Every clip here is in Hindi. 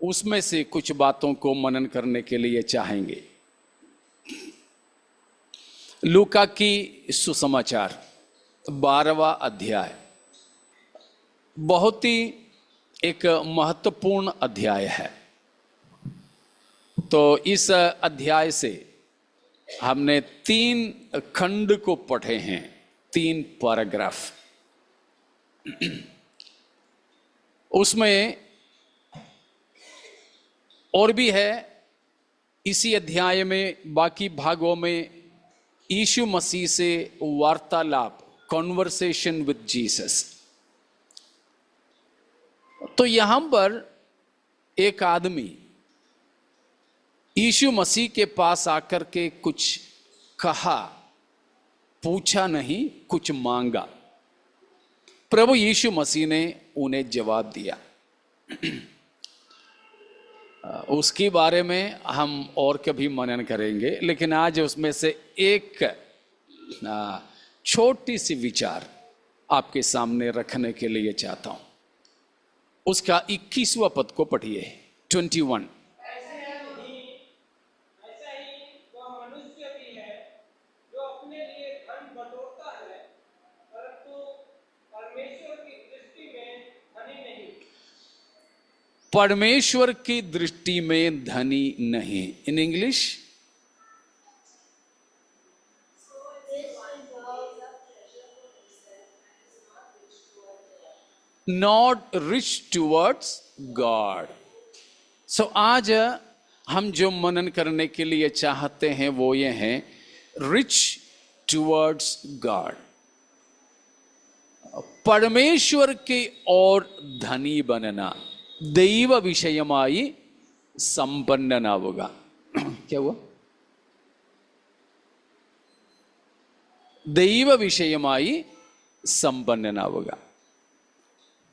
उसमें से कुछ बातों को मनन करने के लिए चाहेंगे। लूका की सुसमाचार 12वां अध्याय बहुत ही एक महत्वपूर्ण अध्याय है। तो इस अध्याय से हमने 3 खंड को पढ़े हैं, 3 पैराग्राफ। उसमें और भी है। इसी अध्याय में बाकी भागों में यीशु मसीह से वार्तालाप, कॉन्वर्सेशन विद जीसस। तो यहां पर एक आदमी यीशु मसीह के पास आकर के कुछ कहा, पूछा नहीं, कुछ मांगा। प्रभु यीशु मसीह ने उन्हें जवाब दिया। उसके बारे में हम और कभी मनन करेंगे, लेकिन आज उसमें से एक छोटी सी विचार आपके सामने रखने के लिए चाहता हूं। उसका 21वां पद को पढ़िए, 21। परमेश्वर की दृष्टि में धनी नहीं। In English, not rich towards God. So आज हम जो मनन करने के लिए चाहते हैं वो ये हैं, रिच टुवर्ड्स गॉड, परमेश्वर की ओर धनी बनना, ദൈവ വിഷയമായി സമ്പന്നനാവുക। क्या हुआ? दैव विषयമായി संपन्ननाവുക।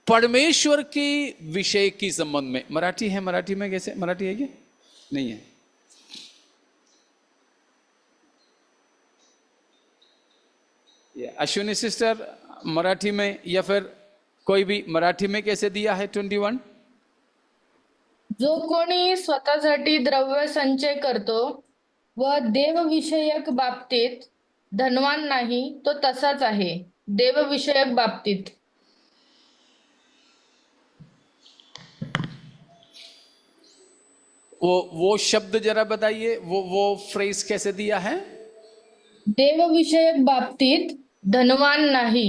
परमेश्वर के विषय की संबंध में मराठी है, मराठी में कैसे, मराठी है क्या? नहीं है। अश्विनी सिस्टर मराठी में, या फिर कोई भी मराठी में कैसे दिया है 21? जो कोणी स्वतःसाठी द्रव्य संचय करतो व देवविषयक बाबतीत धनवान नाही, तो तसाच आहे देवविषयक बाबतीत। वो शब्द जरा बताइए, वो फ्रेज कैसे दिया है? देवविषयक बाबतीत धनवान नाही,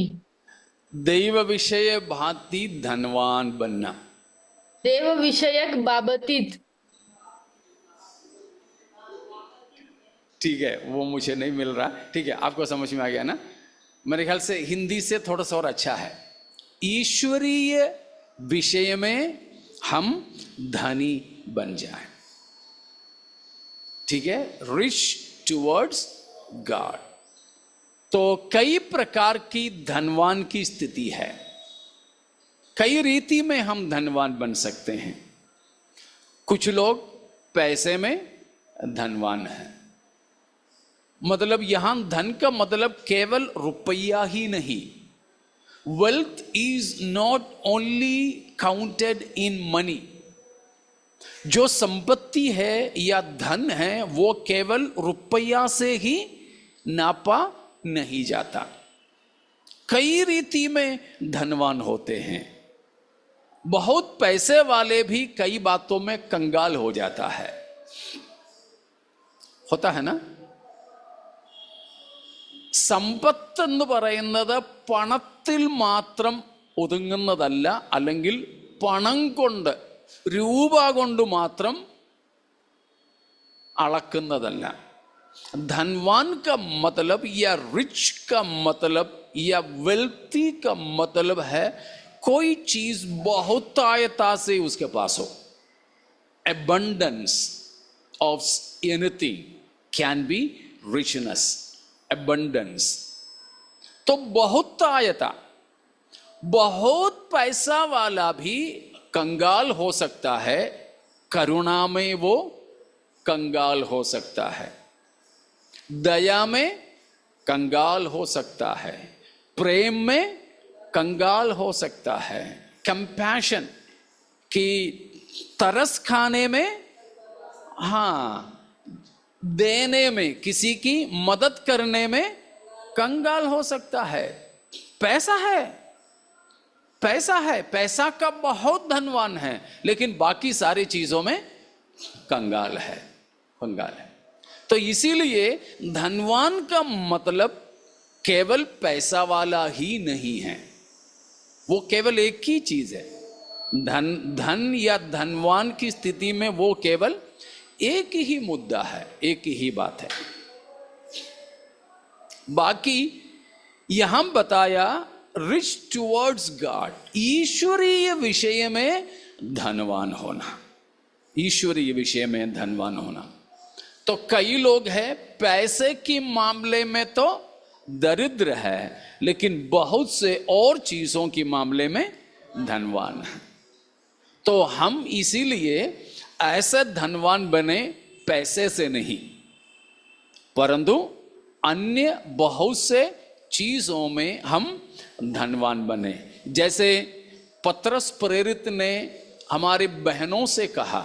दैव विषय भांति धनवान बनना। देवविषयक बाबतीत। ठीक है, वो मुझे नहीं मिल रहा। ठीक है, आपको समझ में आ गया ना? मेरे ख्याल से हिंदी से थोड़ा सा और अच्छा है। ईश्वरीय विषय में हम धनी बन जाएं। ठीक है, रिच टुवर्ड्स गॉड। तो कई प्रकार की धनवान की स्थिति है, कई रीति में हम धनवान बन सकते हैं। कुछ लोग पैसे में धनवान हैं, मतलब यहां धन का मतलब केवल रुपया ही नहीं। Wealth is not only counted in money. जो संपत्ति है या धन है वो केवल रुपया से ही नापा नहीं जाता। कई रीति में धनवान होते हैं। बहुत पैसे वाले भी कई बातों में कंगाल हो जाता है, होता है ना? സമ്പത്ത് എന്ന് പറയുന്നത് പണത്തിൽ മാത്രം ഒതുങ്ങുന്നതല്ല, അല്ലെങ്കിൽ പണം കൊണ്ട്, രൂപ കൊണ്ട് മാത്രം അളക്കുന്നതല്ല। धनवान का मतलब या रिच का मतलब या वेल्थी का मतलब है कोई चीज बहुतायता से उसके पास हो। abundance of anything can be richness, abundance। तो बहुतायता, बहुत पैसा वाला भी कंगाल हो सकता है, करुणा में वो कंगाल हो सकता है, दया में कंगाल हो सकता है, प्रेम में कंगाल हो सकता है, कंपैशन की तरस खाने में, हाँ, देने में, किसी की मदद करने में कंगाल हो सकता है। पैसा है, पैसा है, पैसा का बहुत धनवान है, लेकिन बाकी सारी चीजों में कंगाल है, कंगाल है। तो इसीलिए धनवान का मतलब केवल पैसा वाला ही नहीं है, वो केवल एक ही चीज है। धन या धनवान की स्थिति में वो केवल एक ही मुद्दा है, एक ही बात है। बाकी यहां बताया रिच टुवर्ड्स गॉड, ईश्वरीय विषय में धनवान होना, ईश्वरीय विषय में धनवान होना। तो कई लोग हैं पैसे के मामले में तो दरिद्र है, लेकिन बहुत से और चीजों के मामले में धनवान है। तो हम इसीलिए ऐसे धनवान बने पैसे से नहीं, परंतु अन्य बहुत से चीजों में हम धनवान बने। जैसे पतरस प्रेरित ने हमारे बहनों से कहा,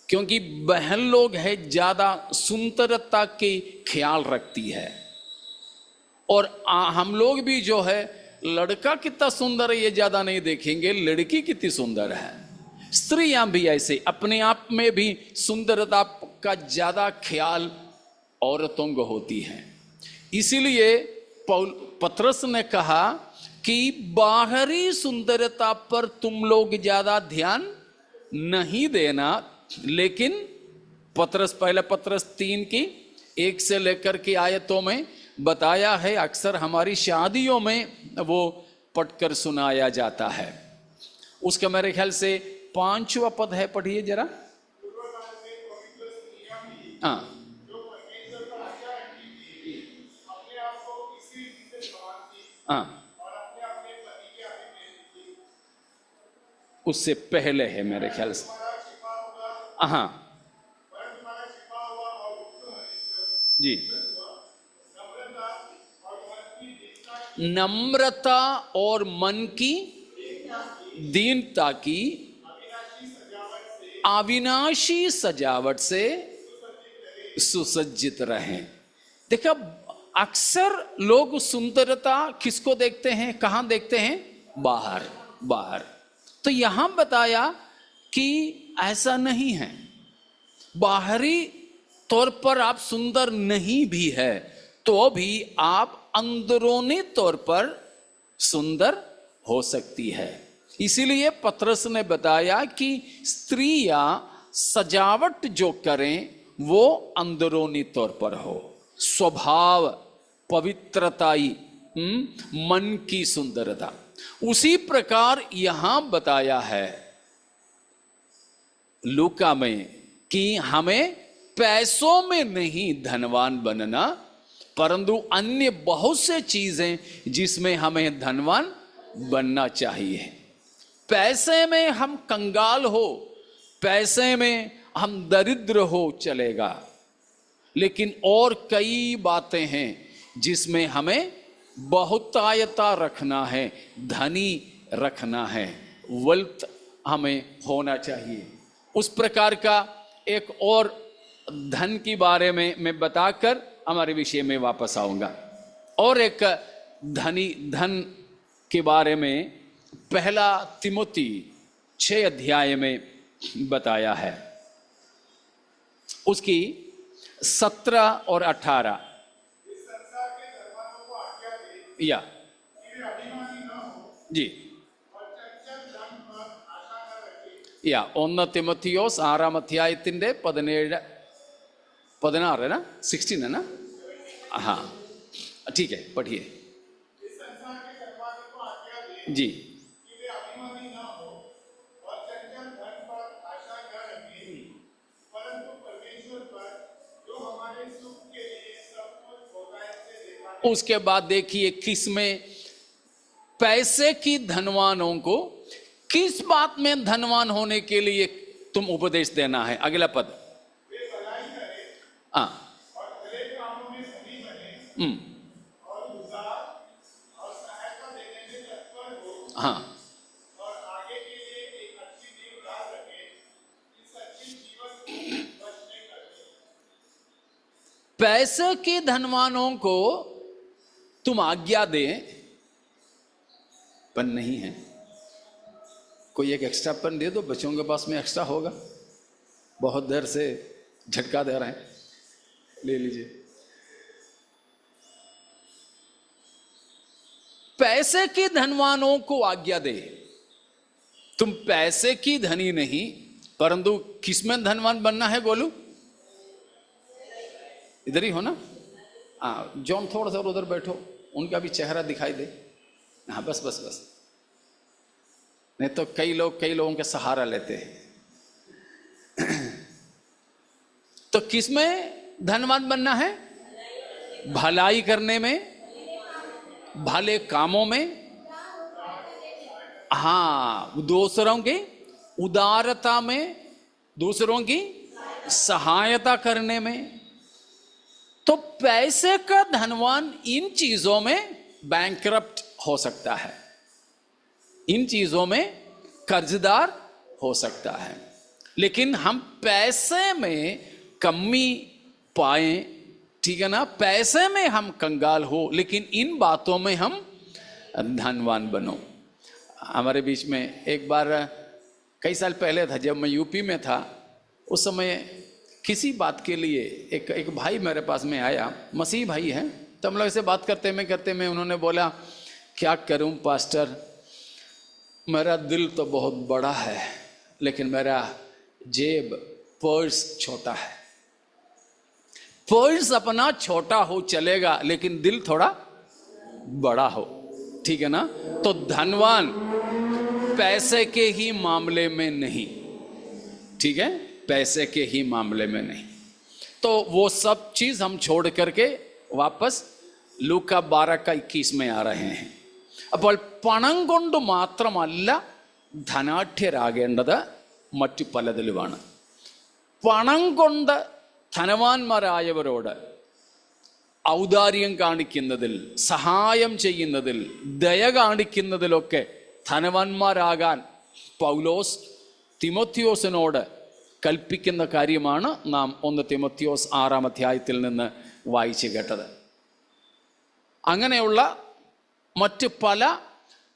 क्योंकि बहन लोग है ज्यादा सुंदरता के ख्याल रखती है, और हम लोग भी जो है लड़का कितना सुंदर है ये ज्यादा नहीं देखेंगे, लड़की कितनी सुंदर है। स्त्रियां भी ऐसे अपने आप में भी सुंदरता का ज्यादा ख्याल औरतों को होती है। इसीलिए पतरस ने कहा कि बाहरी सुंदरता पर तुम लोग ज्यादा ध्यान नहीं देना, लेकिन पहले पतरस 3 की 1 से लेकर के आयतों में बताया है, अक्सर हमारी शादियों में वो पढ़कर सुनाया जाता है। उसका मेरे ख्याल से 5वां पद है, पढ़िए जरा। हाँ, हाँ, उससे पहले है मेरे ख्याल से। हाँ जी, नम्रता और मन की दीनता की अविनाशी सजावट से सुसज्जित रहें। देखा, अक्सर लोग सुंदरता किसको देखते हैं, कहां देखते हैं? बाहर, बाहर। तो यहां बताया कि ऐसा नहीं है। बाहरी तौर पर आप सुंदर नहीं भी है तो भी आप अंदरूनी तौर पर सुंदर हो सकती है। इसीलिए पतरस ने बताया कि स्त्रियां सजावट जो करें वो अंदरूनी तौर पर हो, स्वभाव, पवित्रताई, मन की सुंदरता। उसी प्रकार यहां बताया है लूका में कि हमें पैसों में नहीं धनवान बनना, परंतु अन्य बहुत से चीजें जिसमें हमें धनवान बनना चाहिए। पैसे में हम कंगाल हो, पैसे में हम दरिद्र हो चलेगा, लेकिन और कई बातें हैं जिसमें हमें बहुतायता रखना है, धनी रखना है, वेल्थ हमें होना चाहिए। उस प्रकार का एक और धन के बारे में मैं बताकर हमारे विषय में वापस आऊंगा। और एक धन के बारे में पहला तिमोथी 6 अध्याय में बताया है, उसकी 17 और 18 या जी या 1 തിമോത്തിയോസ് 6 അധ്യായത്തിന്റെ 17 16 है ना, 16 है ना? हाँ ठीक है, पढ़िए जी। उसके बाद देखिए किसमें पैसे की धनवानों को किस बात में धनवान होने के लिए तुम उपदेश देना है। अगला पद, हाँ, हाँ, पैसे के धनवानों को तुम आज्ञा दे, पर नहीं है। कोई एक एक्स्ट्रा पेन दे दो, बच्चों के पास में एक्स्ट्रा होगा, बहुत देर से झटका दे रहे हैं, ले लीजिए। पैसे के धनवानों को आज्ञा दे, तुम पैसे की धनी नहीं, परंतु किसमें धनवान बनना है बोलू? इधर ही हो ना? हाँ, जॉन थोड़ा सा उधर बैठो, उनका भी चेहरा दिखाई दे। हाँ, बस बस बस, नहीं तो कई लोगों के सहारा लेते हैं। तो किसमें धनवान बनना है? भलाई करने में, भले कामों में, हाँ, दूसरों की उदारता में, दूसरों की सहायता करने में। तो पैसे का धनवान इन चीजों में बैंकरप्ट हो सकता है, इन चीजों में कर्जदार हो सकता है। लेकिन हम पैसे में कमी पाए, ठीक है ना, पैसे में हम कंगाल हो, लेकिन इन बातों में हम धनवान बनो। हमारे बीच में एक बार कई साल पहले था, जब मैं यूपी में था, उस समय किसी बात के लिए एक भाई मेरे पास में आया, मसीह भाई है। तो हम लोग ऐसे बात करते में उन्होंने बोला, क्या करूं पास्टर, मेरा दिल तो बहुत बड़ा है, लेकिन मेरा जेब, पर्स छोटा है। पर्स अपना छोटा हो चलेगा, लेकिन दिल थोड़ा बड़ा हो, ठीक है ना। तो धनवान पैसे के ही मामले में नहीं, ठीक है, पैसे के ही मामले में नहीं। तो वो सब चीज हम छोड़ करके वापस लूका 12:21 में आ रहे हैं। അപ്പോൾ പണം കൊണ്ട് മാത്രമല്ല ധനാഢ്യരാകേണ്ടത്, മറ്റു പലതിലുമാണ്. പണം കൊണ്ട് ധനവാന്മാരായവരോട് ഔദാര്യം കാണിക്കുന്നതിൽ, സഹായം ചെയ്യുന്നതിൽ, ദയ കാണിക്കുന്നതിലൊക്കെ ധനവാന്മാരാകാൻ പൗലോസ് തിമോത്തിയോസിനോട് കൽപ്പിക്കുന്ന കാര്യമാണ് നാം 1 തിമോത്തിയോസ് 6-ാം അധ്യായത്തിൽ നിന്ന് വായിച്ചു കേട്ടത്. അങ്ങനെയുള്ള മറ്റ് പല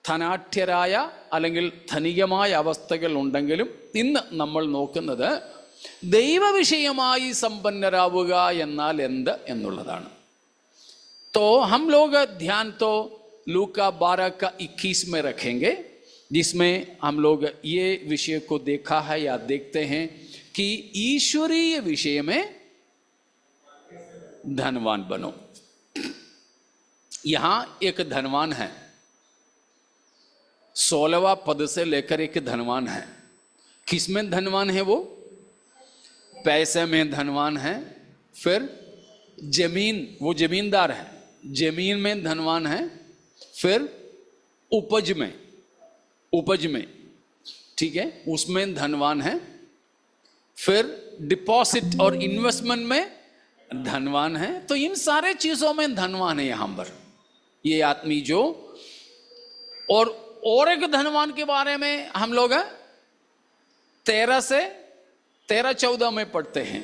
ധനാഢ്യരായ അല്ലെങ്കിൽ ധനികമായ അവസ്ഥകൾ ഉണ്ടെങ്കിലും ഇന്ന് നമ്മൾ നോക്കുന്നത് ദൈവവിഷയമായി സമ്പന്നരാവുക എന്നാൽ എന്ത് എന്നുള്ളതാണ്. तो हम लोग ध्यान तो लूका 12:21 में रखेंगे, जिसमें हम लोग ये विषय को देखा है या देखते हैं कि ईश्वरीय विषय में धनवान बनो। यहां एक धनवान है, 16वां पद से लेकर एक धनवान है। किसमें धनवान है? वो पैसे में धनवान है। फिर जमीन, वो जमींदार है, जमीन में धनवान है। फिर उपज में, ठीक है, उसमें धनवान है। फिर डिपॉजिट और इन्वेस्टमेंट में धनवान है। तो इन सारे चीजों में धनवान है यहां पर ये आदमी जो। और एक धनवान के बारे में हम लोग 13 से 13-14 में पढ़ते हैं।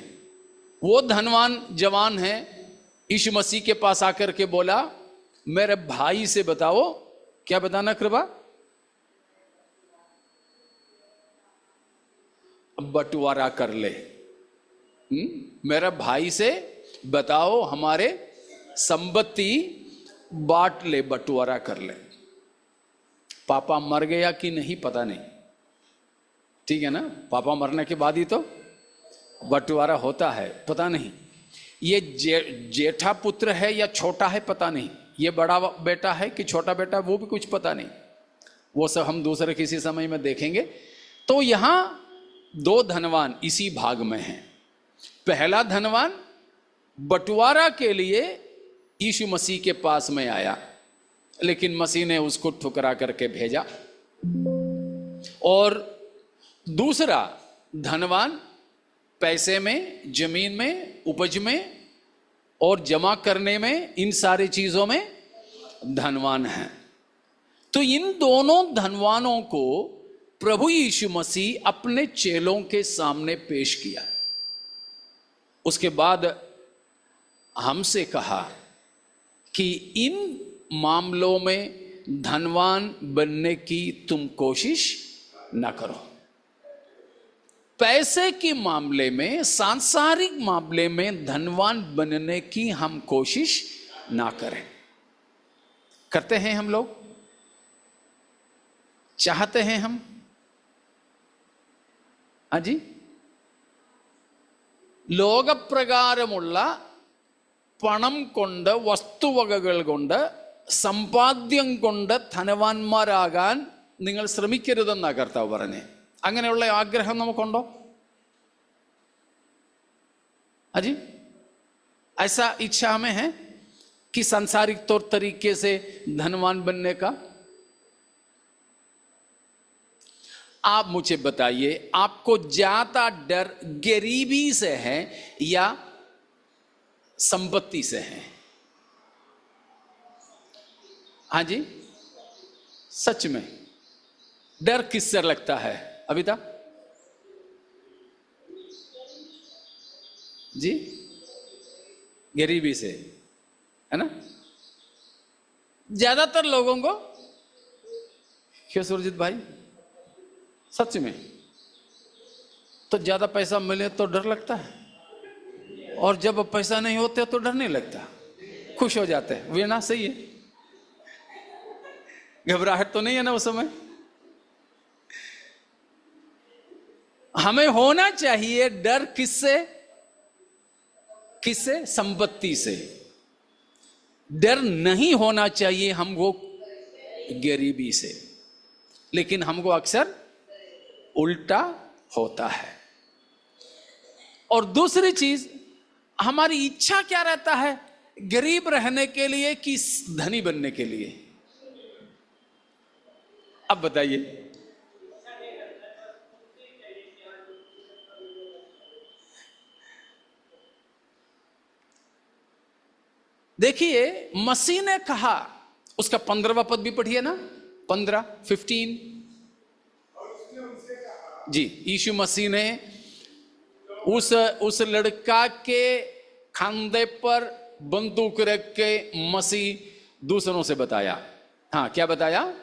वो धनवान जवान है, यीशु मसीह के पास आकर के बोला, मेरे भाई से बताओ, क्या बताना कृपा? बंटवारा कर ले। मेरा भाई से बताओ, हमारे संपत्ति बांट ले, बंटवारा कर ले। पापा मर गया कि नहीं पता नहीं, ठीक है ना, पापा मरने के बाद ही तो बंटवारा होता है, पता नहीं ये जेठा पुत्र है या छोटा है पता नहीं, ये बड़ा बेटा है कि छोटा बेटा, वो भी कुछ पता नहीं, वो सब हम दूसरे किसी समय में देखेंगे। तो यहां 2 धनवान इसी भाग में हैं। पहला धनवान बंटवारा के लिए यीशु मसीह के पास में आया, लेकिन मसीह ने उसको ठुकरा करके भेजा। और दूसरा धनवान पैसे में, जमीन में, उपज में और जमा करने में, इन सारी चीजों में धनवान है। तो इन दोनों धनवानों को प्रभु यीशु मसीह अपने चेलों के सामने पेश किया। उसके बाद हमसे कहा कि इन मामलों में धनवान बनने की तुम कोशिश ना करो। पैसे के मामले में, सांसारिक मामले में धनवान बनने की हम कोशिश ना करें। करते हैं हम लोग? चाहते हैं हम? हाँ जी। ലോകപ്രകാരമുള്ള പണം കൊണ്ട്, വസ്തുവകകൾ കൊണ്ട്, സമ്പാദ്യം കൊണ്ട് ധനവാന്മാരാകാൻ നിങ്ങൾ ശ്രമിക്കരുതെന്നാ കർത്താവ് പറഞ്ഞേ. അങ്ങനെയുള്ള ആഗ്രഹം നമുക്കുണ്ടോ? अजी ऐसा इच्छा हमें है कि सांसारिक तौर तरीके से धनवान बनने का? आप मुझे बताइए, आपको ज्यादा डर गरीबी से है या संपत्ति से है? हाँ जी, सच में डर किससे लगता है अभी तक जी? गरीबी से, है ना? ज्यादातर लोगों को। क्यों सुरजीत भाई? सच में तो ज्यादा पैसा मिले तो डर लगता है, और जब पैसा नहीं होते तो डर नहीं लगता, खुश हो जाते हैं। वे ना सही है, घबराहट तो नहीं है ना उस समय? हमें होना चाहिए डर किससे? किससे? संपत्ति से। डर नहीं होना चाहिए हमको गरीबी से, लेकिन हमको अक्सर उल्टा होता है। और दूसरी चीज, हमारी इच्छा क्या रहता है? गरीब रहने के लिए कि धनी बनने के लिए? अब बताइए। देखिए, मसीह ने कहा, उसका 15वां पद भी पढ़िए ना, 15 जी। यीशु मसीह ने उस लड़का के खांधे पर बंदूक रख के मसीह दूसरों से बताया। हाँ, क्या बताया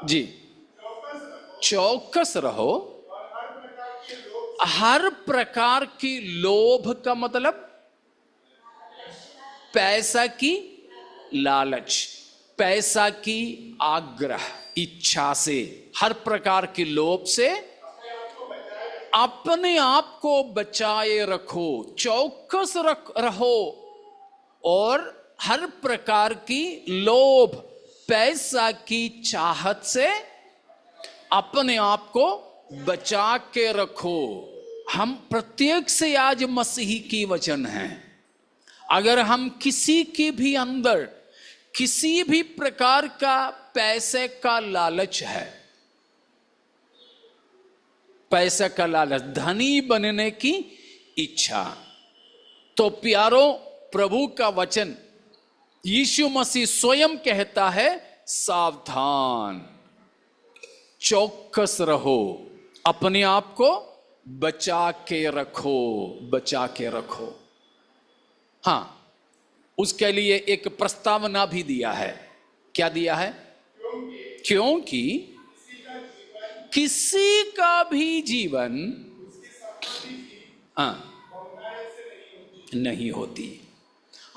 जी? चौकस रहो। हर प्रकार की लोभ का मतलब पैसा की लालच, पैसा की आग्रह, इच्छा से, हर प्रकार की लोभ से अपने आप को बचाए रखो, चौकस रहो। और हर प्रकार की लोभ, पैसा की चाहत से अपने आप को बचा के रखो। हम प्रत्येक से आज मसीही की वचन है। अगर हम किसी के भी अंदर किसी भी प्रकार का पैसे का लालच है, पैसे का लालच, धनी बनने की इच्छा, तो प्यारो, प्रभु का वचन यीशु मसीह स्वयं कहता है, सावधान, चौकस रहो, अपने आप को बचा के रखो, बचा के रखो। हाँ, उसके लिए एक प्रस्तावना भी दिया है। क्या दिया है? क्योंकि किसी का भी जीवन नहीं होती।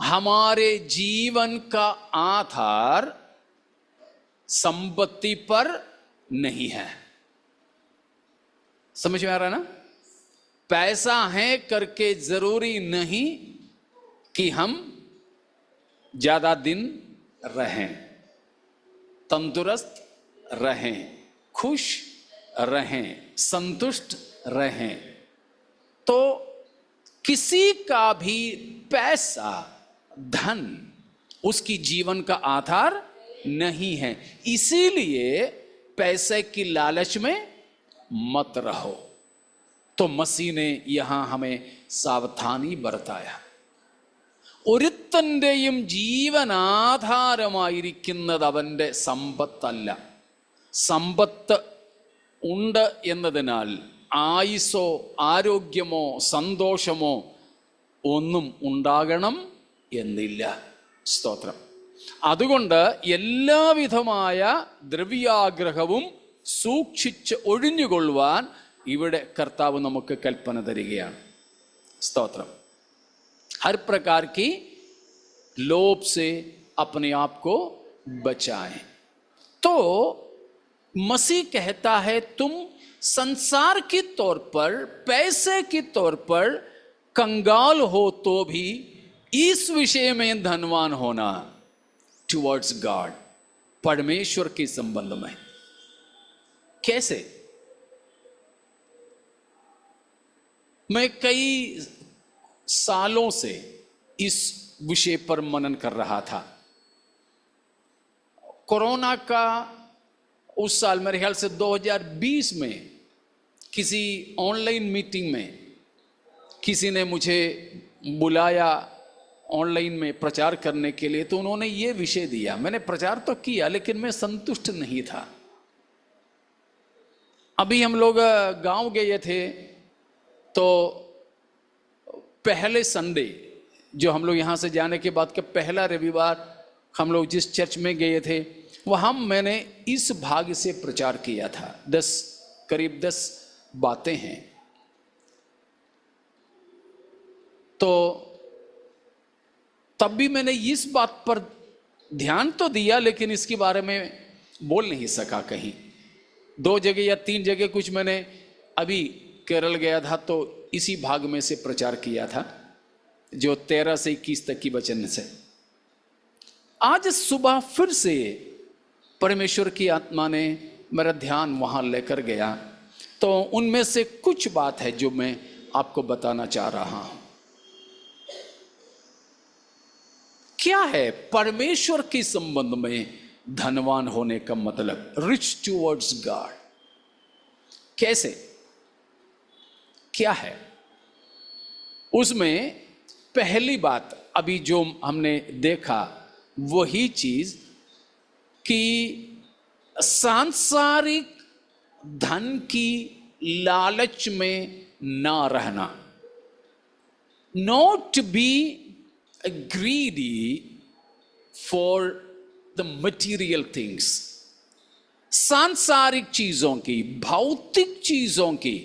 हमारे जीवन का आधार संपत्ति पर नहीं है। समझ में आ रहा है ना? पैसा है करके जरूरी नहीं कि हम ज्यादा दिन रहें, तंदुरुस्त रहें, खुश रहें, संतुष्ट रहें। तो किसी का भी पैसा, धन उसकी जीवन का आधार नहीं है। इसीलिए पैसे की लालच में मत रहो। तो मसीह ने यहां हमें सावधानी बरताया। ഒരുത്തൻ്റെയും ജീവനാധാരമായിരിക്കുന്നത് അവൻ്റെ സമ്പത്തല്ല. സമ്പത്ത് ഉണ്ട് എന്നതിനാൽ ആയുസ്സോ ആരോഗ്യമോ സന്തോഷമോ ഒന്നും ഉണ്ടാകണം എന്നില്ല. സ്തോത്രം. അതുകൊണ്ട് എല്ലാവിധമായ ദ്രവ്യാഗ്രഹവും സൂക്ഷിച്ച് ഒഴിഞ്ഞുകൊള്ളുവാൻ ഇവിടെ കർത്താവ് നമുക്ക് കൽപ്പന തരികയാണ്. സ്തോത്രം. हर प्रकार की लोभ से अपने आप को बचाएं. तो मसीह कहता है तुम संसार के तौर पर, पैसे के तौर पर कंगाल हो तो भी इस विषय में धनवान होना टुवर्ड्स गॉड, परमेश्वर के संबंध में. कैसे? मैं कई सालों से इस विषय पर मनन कर रहा था. कोरोना का उस साल मेरे ख्याल से 2020 में किसी ऑनलाइन मीटिंग में किसी ने मुझे बुलाया ऑनलाइन में प्रचार करने के लिए. तो उन्होंने ये विषय दिया. मैंने प्रचार तो किया लेकिन मैं संतुष्ट नहीं था. अभी हम लोग गांव गए थे तो पहले संडे, जो हम लोग यहाँ से जाने के बाद के पहला रविवार हम लोग जिस चर्च में गए थे वहाँ मैंने इस भाग से प्रचार किया था. करीब 10 बातें हैं. तो तब भी मैंने इस बात पर ध्यान तो दिया लेकिन इसके बारे में बोल नहीं सका. कहीं 2 जगह या 3 जगह कुछ मैंने, अभी केरल गया था तो इसी भाग में से प्रचार किया था जो 13 से 21 तक की वचन से. आज सुबह फिर से परमेश्वर की आत्मा ने मेरा ध्यान वहां लेकर गया. तो उनमें से कुछ बात है जो मैं आपको बताना चाह रहा हूं. क्या है परमेश्वर के संबंध में धनवान होने का मतलब? Rich towards God. कैसे, क्या है? उसमें पहली बात अभी जो हमने देखा वही चीज कि सांसारिक धन की लालच में ना रहना. Not be greedy for the material things. सांसारिक चीजों की, भौतिक चीजों की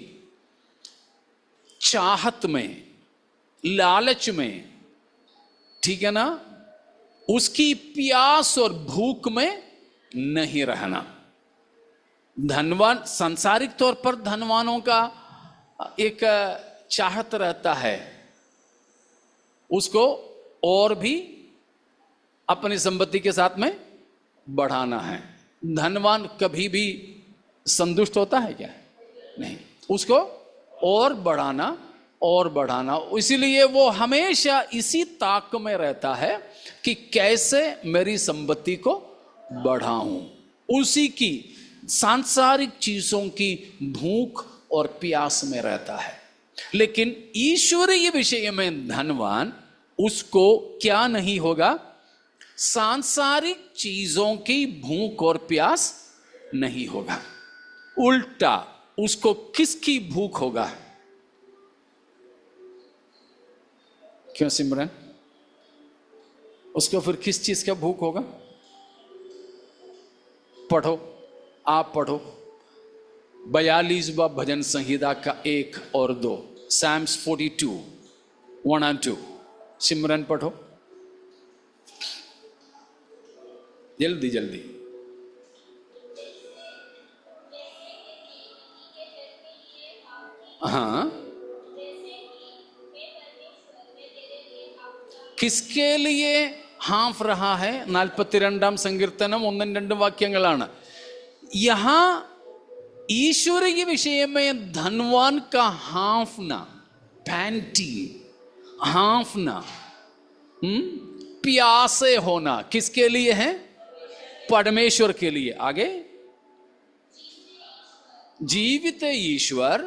चाहत में, लालच में, ठीक है ना, उसकी प्यास और भूख में नहीं रहना. धनवान, सांसारिक तौर पर धनवानों का एक चाहत रहता है उसको और भी अपनी संपत्ति के साथ में बढ़ाना है. धनवान कभी भी संतुष्ट होता है क्या? नहीं, उसको और बढ़ाना और बढ़ाना. इसीलिए वो हमेशा इसी ताक में रहता है कि कैसे मेरी संपत्ति को बढ़ाऊं. उसी की सांसारिक चीजों की भूख और प्यास में रहता है. लेकिन ईश्वरीय विषय में धनवान, उसको क्या नहीं होगा? सांसारिक चीजों की भूख और प्यास नहीं होगा. उल्टा उसको किसकी भूख होगा? क्यों सिमरन? उसको फिर किस चीज का भूख होगा? पढ़ो, आप पढ़ो 42वां भजन संहिता का 1 और 2, Psalms 42, 1 and 2. सिमरन पढ़ो जल्दी जल्दी. हाँ, किसके लिए ഹാഫ് रहा है? 42 സങ്കീർത്തനം 1-2 വാക്യങ്ങളാണ്. यहां ईश्वरीय विषय में धनवान का हाँफना, पैंटी, हाँफना, प्यासे होना किसके लिए है? परमेश्वर के लिए. आगे, जीवित ईश्वर,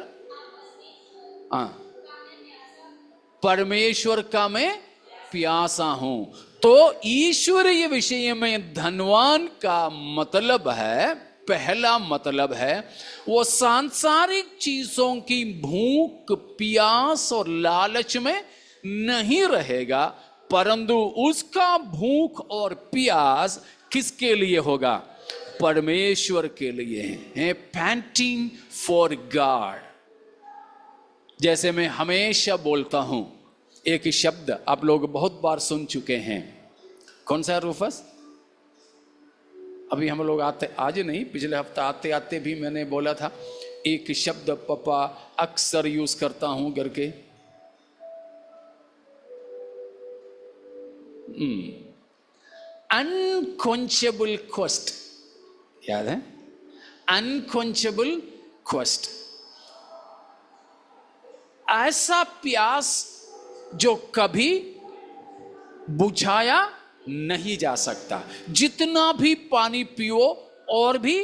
परमेश्वर का मैं प्यासा हूं. तो ईश्वरीय विषय में धनवान का मतलब है, पहला मतलब है वो सांसारिक चीजों की भूख, प्यास और लालच में नहीं रहेगा, परंतु उसका भूख और प्यास किसके लिए होगा? परमेश्वर के लिए है। Painting for God. जैसे मैं हमेशा बोलता हूं, एक शब्द आप लोग बहुत बार सुन चुके हैं। कौन सा रूफस? अभी हम लोग आते, आज नहीं, पिछले हफ्ता आते आते भी मैंने बोला था, एक शब्द पापा अक्सर यूज करता हूं करके, अनक्वेंचेबल क्वेस्ट। याद है? अनक्वेंचेबल क्वेस्ट। ऐसा प्यास जो कभी बुझाया नहीं जा सकता। जितना भी पानी पियो और भी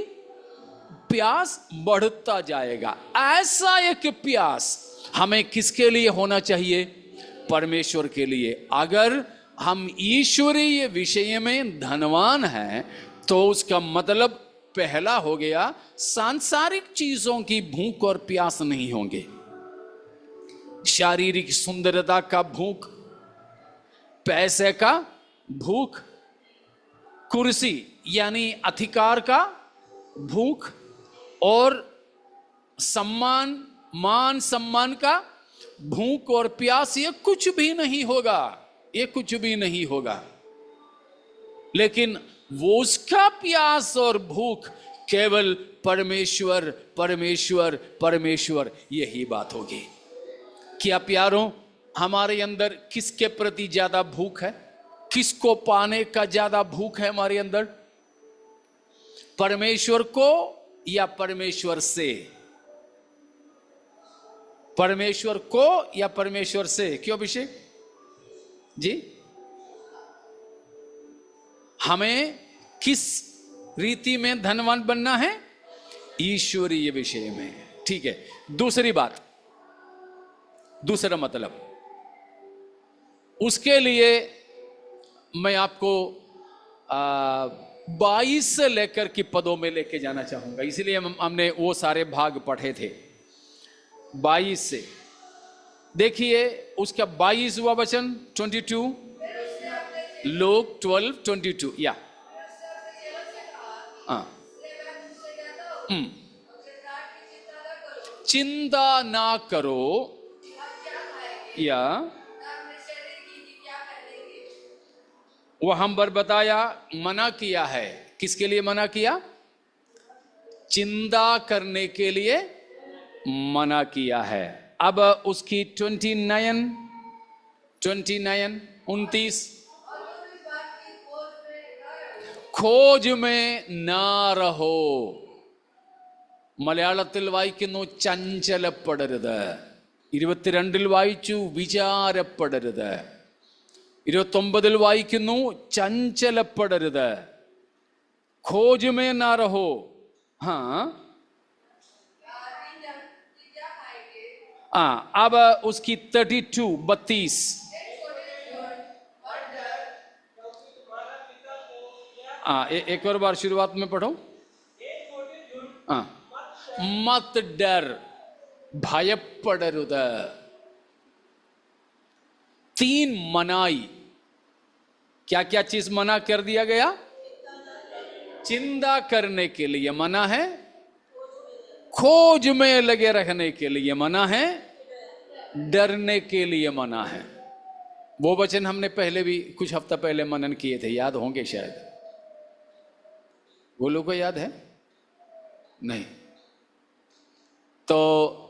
प्यास बढ़ता जाएगा। ऐसा एक प्यास हमें किसके लिए होना चाहिए? परमेश्वर के लिए। अगर हम ईश्वरीय विषय में धनवान हैं तो उसका मतलब पहला हो गया, सांसारिक चीजों की भूख और प्यास नहीं होंगे। शारीरिक सुंदरता का भूख, पैसे का भूख, कुर्सी यानी अधिकार का भूख, और सम्मान, मान सम्मान का भूख और प्यास, ये कुछ भी नहीं होगा। ये कुछ भी नहीं होगा। लेकिन वो उसका प्यास और भूख केवल परमेश्वर परमेश्वर परमेश्वर, यही बात होगी। क्या प्यारों, हमारे अंदर किसके प्रति ज्यादा भूख है? किसको पाने का ज्यादा भूख है हमारे अंदर? परमेश्वर को या परमेश्वर से? परमेश्वर को या परमेश्वर से? क्यों अभिषेक जी? हमें किस रीति में धनवान बनना है? ईश्वरीय विषय में। ठीक है। दूसरी बात, दूसरा मतलब, उसके लिए मैं आपको 22 से लेकर के पदों में लेके जाना चाहूंगा। इसलिए हमने वो सारे भाग पढ़े थे 22 से। देखिए उसका 22वां वचन 22, लोग 12:22, या चिंता ना करो या वह हम पर बताया, मना किया है। किसके लिए मना किया? चिंता करने के लिए मना किया है। अब उसकी 29 खोज में ना रहो। മലയാളത്തിൽ വായിക്കുന്നു ചഞ്ചലപ്പെടരുത്. 22 വായിച്ചു വിചാരപ്പെടരുത്. 29 വായിക്കുന്നു ചഞ്ചലപ്പെടരുത്. खोज में ना रहो. हाँ, अब उसकी 32 एक और बार शुरुआत में पढ़ो. मत डर, भयपड़रुद. 3 मनाई. क्या क्या चीज मना कर दिया गया? चिंता करने के लिए मना है, खोज में लगे रहने के लिए मना है, डरने के लिए मना है. वो वचन हमने पहले भी कुछ हफ्ता पहले मनन किए थे, याद होंगे शायद. वो लोगों को याद है? नहीं. तो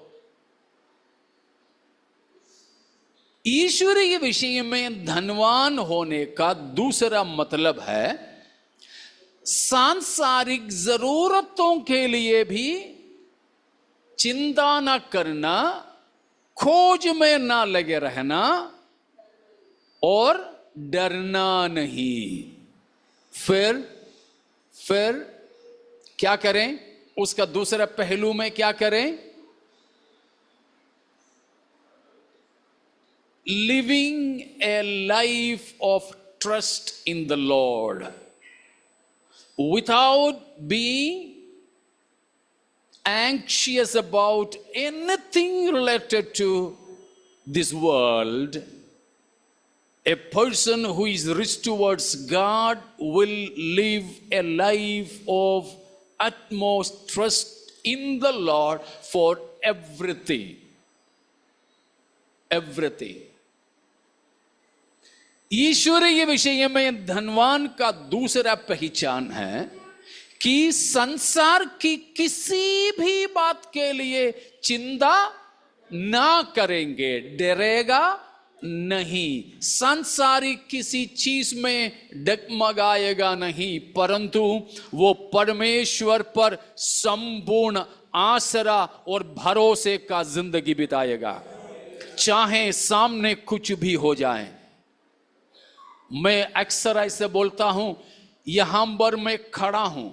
ईश्वरीय विषय में धनवान होने का दूसरा मतलब है सांसारिक जरूरतों के लिए भी चिंता ना करना, खोज में ना लगे रहना और डरना नहीं. फिर क्या करें? उसका दूसरा पहलू में क्या करें? Living A life of trust in the Lord without being anxious about anything related to this world A person who is rich towards God will live a life of utmost trust in the Lord for everything. Everything. ईश्वरीय विषय में धनवान का दूसरा पहचान है कि संसार की किसी भी बात के लिए चिंता ना करेंगे, डरेगा नहीं, सांसारिक किसी चीज में डगमगाएगा नहीं, परंतु वो परमेश्वर पर संपूर्ण आसरा और भरोसे का जिंदगी बिताएगा, चाहे सामने कुछ भी हो जाए। मैं अक्सर ऐसे बोलता हूं, यहां पर मैं खड़ा हूं,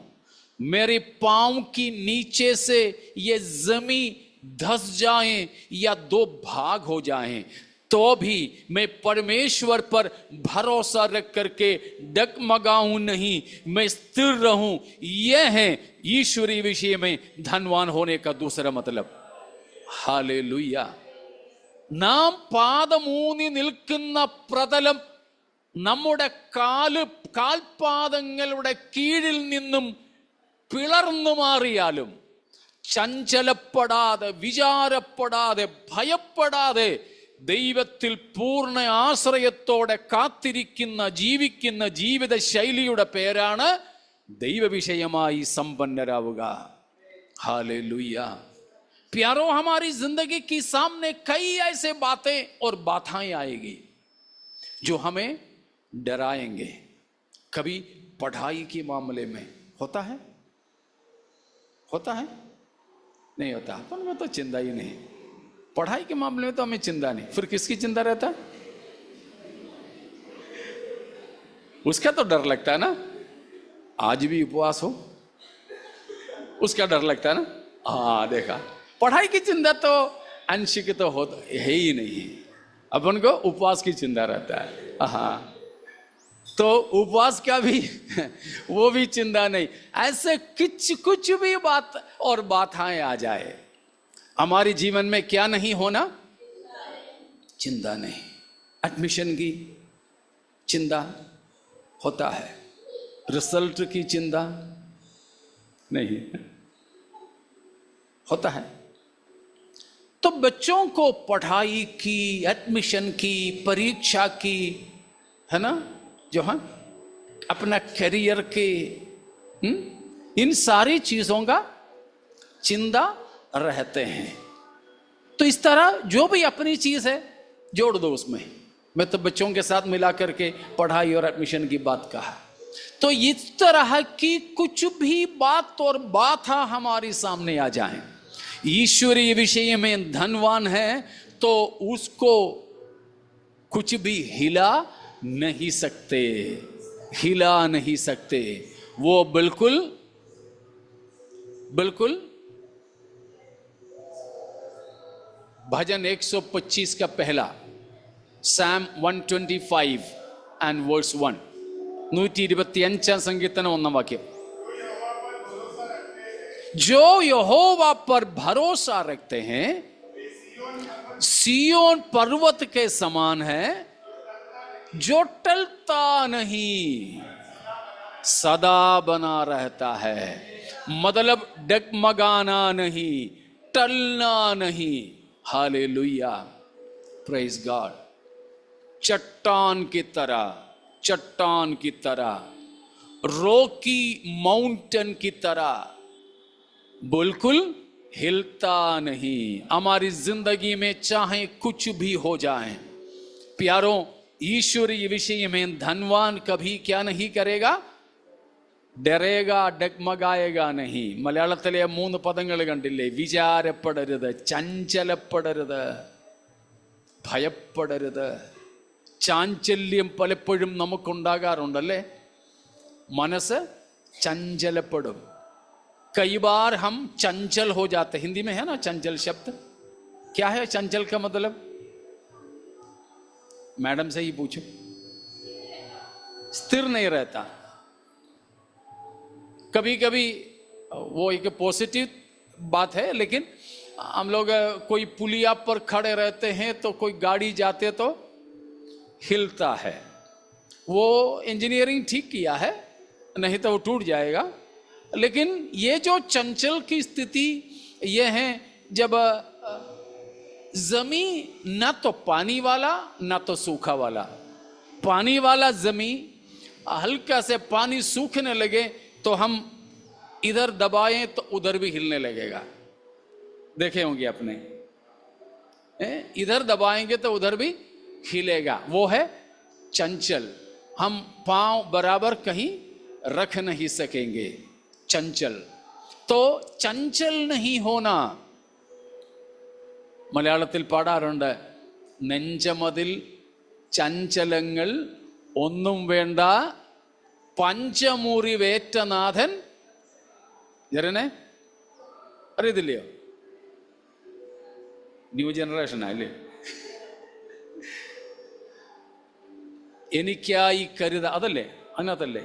मेरे पांव की नीचे से ये जमीन धस जाए या दो भाग हो जाएं, तो भी मैं परमेश्वर पर भरोसा रख करके डगमगाऊं नहीं, मैं स्थिर रहूं। यह है ईश्वरीय विषय में धनवान होने का दूसरा मतलब। हालेलुया। നാം പാദമൂന്നി നിൽക്കുന്ന പ്രതലം നമ്മുടെ കാൽപാദങ്ങളുടെ കീഴിൽ നിന്നും പിളർന്നു മാറിയാലും ചഞ്ചലപ്പെടാതെ, വിചാരപ്പെടാതെ, ഭയപ്പെടാതെ ദൈവത്തിൽ പൂർണ്ണ ആശ്രയത്തോടെ കാത്തിരിക്കുന്ന, ജീവിക്കുന്ന ജീവിത ശൈലിയുടെ പേരാണ് ദൈവവിഷയമായി സമ്പന്നരാവുക। हालेलुया। प्यारो, हमारी जिंदगी की सामने कई ऐसे बातें और बाधाएं आएगी जो हमें डराएंगे। कभी पढ़ाई के मामले में होता है, होता है नहीं होता, अपन में तो चिंता ही नहीं। पढ़ाई के मामले में तो हमें चिंता नहीं, फिर किसकी चिंता रहता? उसका तो डर लगता है ना। आज भी उपवास हो, उसका डर लगता है ना। हाँ, देखा, पढ़ाई की चिंता तो आंशिक तो हो है ही नहीं, अपन को उपवास की चिंता रहता है। हाँ, तो उपवास का भी वो भी चिंता नहीं। ऐसे कुछ भी बात और बाधाएं आ जाए, हमारे जीवन में क्या नहीं होना? चिंता नहीं। एडमिशन की चिंता होता है, रिजल्ट की चिंता नहीं होता है। तो बच्चों को पढ़ाई की, एडमिशन की, परीक्षा की, है ना, जो है अपना करियर के, इन सारी चीजों का चिंता रहते हैं। तो इस तरह जो भी अपनी चीज है जोड़ दो उसमें। मैं तो बच्चों के साथ मिला करके पढ़ाई और एडमिशन की बात कहा। तो इस तरह की कुछ भी बात और बाधा हमारे सामने आ जाए, ईश्वरीय विषय में धनवान है तो उसको कुछ भी हिला नहीं सकते, हिला नहीं सकते। वो बिल्कुल बिल्कुल भजन 125 का पहला, Psalm 125 and verse 1, 125 संकीर्तन 1 वाक्य, जो यहोवा पर भरोसा रखते हैं सिय्योन पर्वत के समान है, जो टलता नहीं, सदा बना रहता है। मतलब डगमगाना नहीं, टलना नहीं। Hallelujah, praise God. चट्टान की तरह, चट्टान की तरह, रॉकी माउंटेन की तरह बिल्कुल हिलता नहीं। हमारी जिंदगी में चाहे कुछ भी हो जाए, प्यारों, ईश्वरीय विषय में धनवान कभी क्या नहीं करेगा? डरेगा, डगमगाएगा नहीं। മലയാളത്തിലെ 3 പദങ്ങൾ കണ്ടില്ലേ? വിചാരപ്പെടരുത്, ചഞ്ചലപ്പെടരുത്, ഭയപ്പെടരുത്. ചാഞ്ചല്യം പലപ്പോഴും നമുക്കുണ്ടാകാറുണ്ടല്ലേ? മനസ്സ് ചഞ്ചലപ്പെടും। कई बार हम चंचल हो जाते। हिंदी में है ना चंचल शब्द, क्या है चंचल का मतलब? मैडम से ही पूछो। स्थिर नहीं रहता। कभी कभी वो एक पॉजिटिव बात है, लेकिन हम लोग कोई पुलिया पर खड़े रहते हैं तो कोई गाड़ी जाते तो हिलता है। वो इंजीनियरिंग ठीक किया है, नहीं तो वो टूट जाएगा। लेकिन ये जो चंचल की स्थिति ये है जब जमीन ना तो पानी वाला ना तो सूखा वाला, पानी वाला जमीन हल्का से पानी सूखने लगे तो हम इधर दबाएं तो उधर भी हिलने लगेगा, देखे होंगे आपने। इधर दबाएंगे तो उधर भी हिलेगा, वो है चंचल। हम पांव बराबर कहीं रख नहीं सकेंगे, चंचल। तो चंचल नहीं होना, മലയാളത്തിൽ പാടാറുണ്ട്, നെഞ്ചമതിൽ ചഞ്ചലങ്ങൾ ഒന്നും വേണ്ട പഞ്ചമുറിവേറ്റനാഥൻ ജരനെ അറിയത്തില്ലയോ? ന്യൂ ജനറേഷൻ അല്ലേ? എനിക്കായി കരുതാ, അതല്ലേ അതിനകത്തല്ലേ?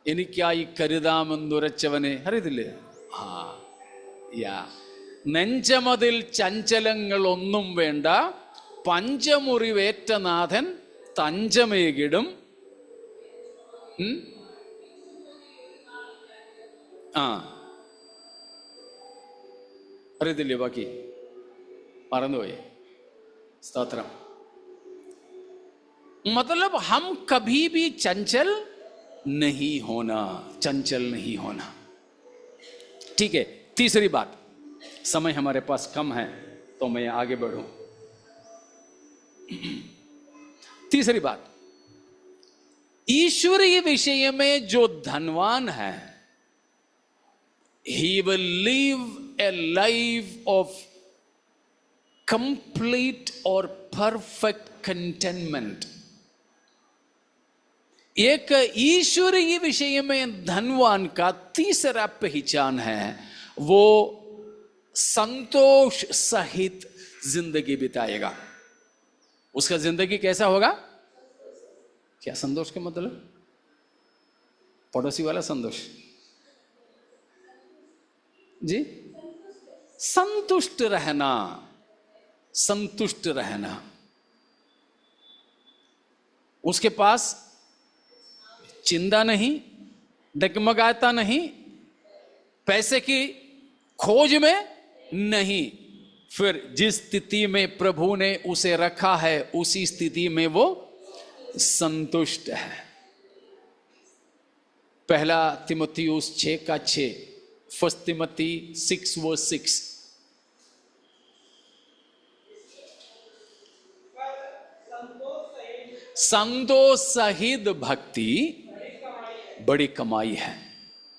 എനിക്കായി കരുതാമെന്നുരച്ചവനെ അറിയത്തില്ലേ? യാ, നെഞ്ചമതിൽ ചഞ്ചലങ്ങൾ ഒന്നും വേണ്ട പഞ്ചമുറിവേറ്റനാഥൻ തഞ്ചമേകിടും. അറിയത്തില്ലേ? ബാക്കി മറന്നുപോയി. സ്തോത്രം. मतलब हम कभी भी चंचल नहीं होना, चंचल नहीं होना। ठीक है, तीसरी बात, समय हमारे पास कम है तो मैं आगे बढ़ूं। तीसरी बात, ईश्वरीय विषय में जो धनवान है, he will live a life of complete or perfect contentment. एक ईश्वरीय विषय में धनवान का तीसरा पहचान है, वो संतोष सहित जिंदगी बिताएगा। उसका जिंदगी कैसा होगा? क्या संतोष का मतलब? पड़ोसी वाला संतोष जी? संतुष्ट रहना, संतुष्ट रहना। उसके पास चिंता नहीं, डगमगाता नहीं, पैसे की खोज में नहीं, फिर जिस स्थिति में प्रभु ने उसे रखा है उसी स्थिति में वो संतुष्ट है। पहला तिमोथियुस 6:6, फर्स्ट तिमोथी 6:6। संतोष सहित भक्ति बड़ी कमाई है।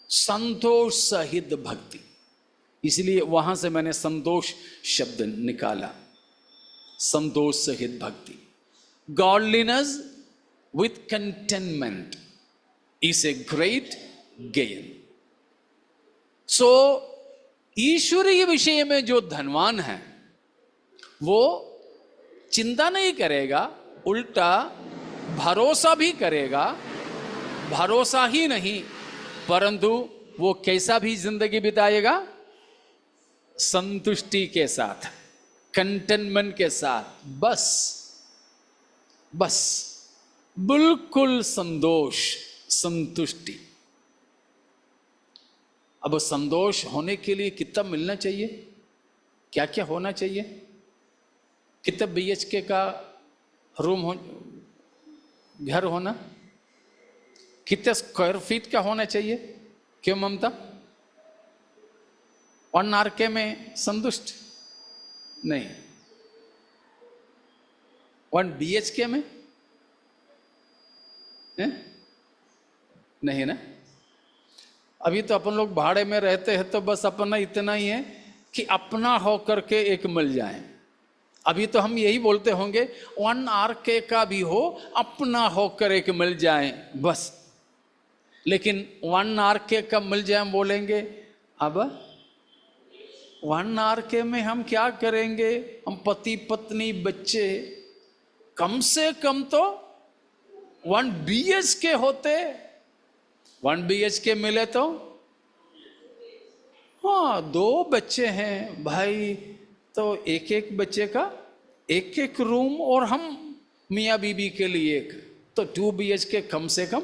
संतोष सहित भक्ति, इसलिए वहां से मैंने संतोष शब्द निकाला। संतोष सहित भक्ति, godliness with containment is a great gain. So ईश्वरीय विषय में जो धनवान है वो चिंता नहीं करेगा, उल्टा भरोसा भी करेगा। भरोसा ही नहीं परंतु वो कैसा भी जिंदगी बिताएगा? संतुष्टि के साथ, कंटेनमेंट के साथ। बस बस बिल्कुल संतोष, संतुष्टि। अब संतोष होने के लिए कितना मिलना चाहिए, क्या क्या होना चाहिए? कितना BHK का रूम हो, घर होना, कितने स्क्वायर फीट का होना चाहिए? क्यों ममता? 1 RK में संतुष्ट नहीं, 1 BHK में नहीं ना। अभी तो अपन लोग भाड़े में रहते हैं तो बस अपना इतना ही है कि अपना होकर के एक मिल जाए। अभी तो हम यही बोलते होंगे 1 RK का भी हो, अपना होकर एक मिल जाए बस। लेकिन 1 RK का मिल जाए हम बोलेंगे, अब 1 RK में हम क्या करेंगे? हम पति पत्नी बच्चे, कम से कम तो 1 BHK होते। 1 BHK मिले तो, हाँ 2 बच्चे हैं भाई, तो एक एक बच्चे का एक एक रूम, और हम मियाँ बीबी के लिए एक, तो 2 BHK कम से कम।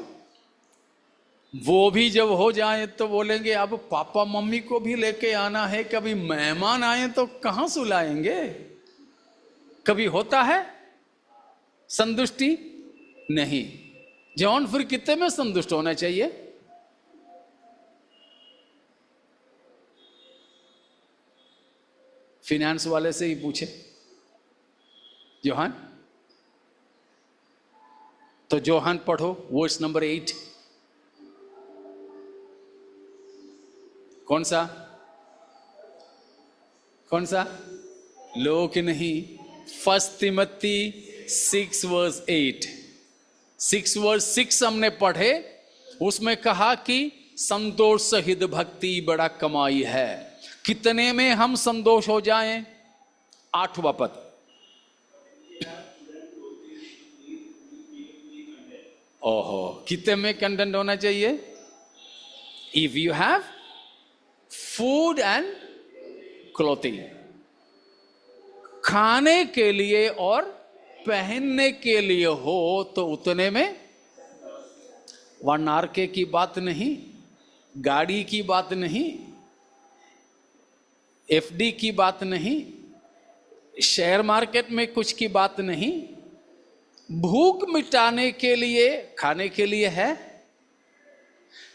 वो भी जब हो जाए तो बोलेंगे अब पापा मम्मी को भी लेके आना है, कभी मेहमान आए तो कहां सुलाएंगे। कभी होता है संतुष्टि? नहीं। जॉन फिर कितने में संतुष्ट होना चाहिए? फिनेंस वाले से ही पूछे जोहान। तो जोहान पढ़ो वर्स नंबर 8। कौन सा? लोक नहीं, 1 तिमोथी 6 वर्स 8। 6 वर्स 6 हमने पढ़े, उसमें कहा कि संतोष सहित भक्ति बड़ा कमाई है। कितने में हम संतोष हो जाएं? 8वां पद। ओहो, कितने में कंटेंट होना चाहिए? If you have food and clothing, खाने के लिए और पहनने के लिए हो तो उतने में। 1 RK की बात नहीं, गाड़ी की बात नहीं, FD की बात नहीं, शेयर मार्केट में कुछ की बात नहीं। भूख मिटाने के लिए खाने के लिए है,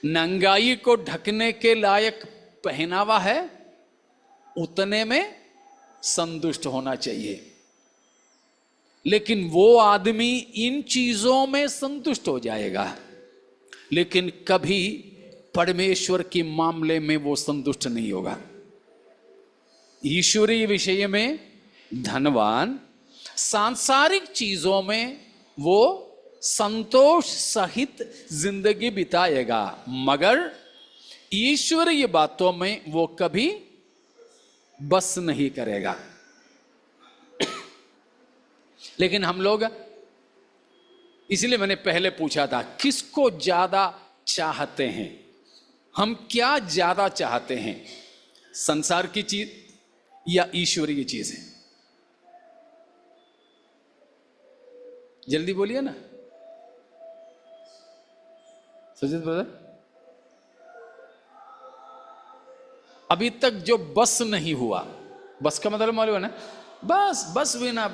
नंगाई को ढकने के लायक पहनावा है, उतने में संतुष्ट होना चाहिए। लेकिन वो आदमी इन चीजों में संतुष्ट हो जाएगा, लेकिन कभी परमेश्वर के मामले में वो संतुष्ट नहीं होगा। ईश्वरीय विषय में धनवान, सांसारिक चीजों में वो संतोष सहित जिंदगी बिताएगा, मगर ईश्वरीय बातों में वो कभी बस नहीं करेगा। लेकिन हम लोग, इसलिए मैंने पहले पूछा था किसको ज्यादा चाहते हैं? हम क्या ज्यादा चाहते हैं, संसार की चीज या ईश्वरीय चीज है? जल्दी बोलिए ना सुजीत ब्रदर। अभी तक जो बस नहीं हुआ, बस का मतलब मालूम है ना? बस बिना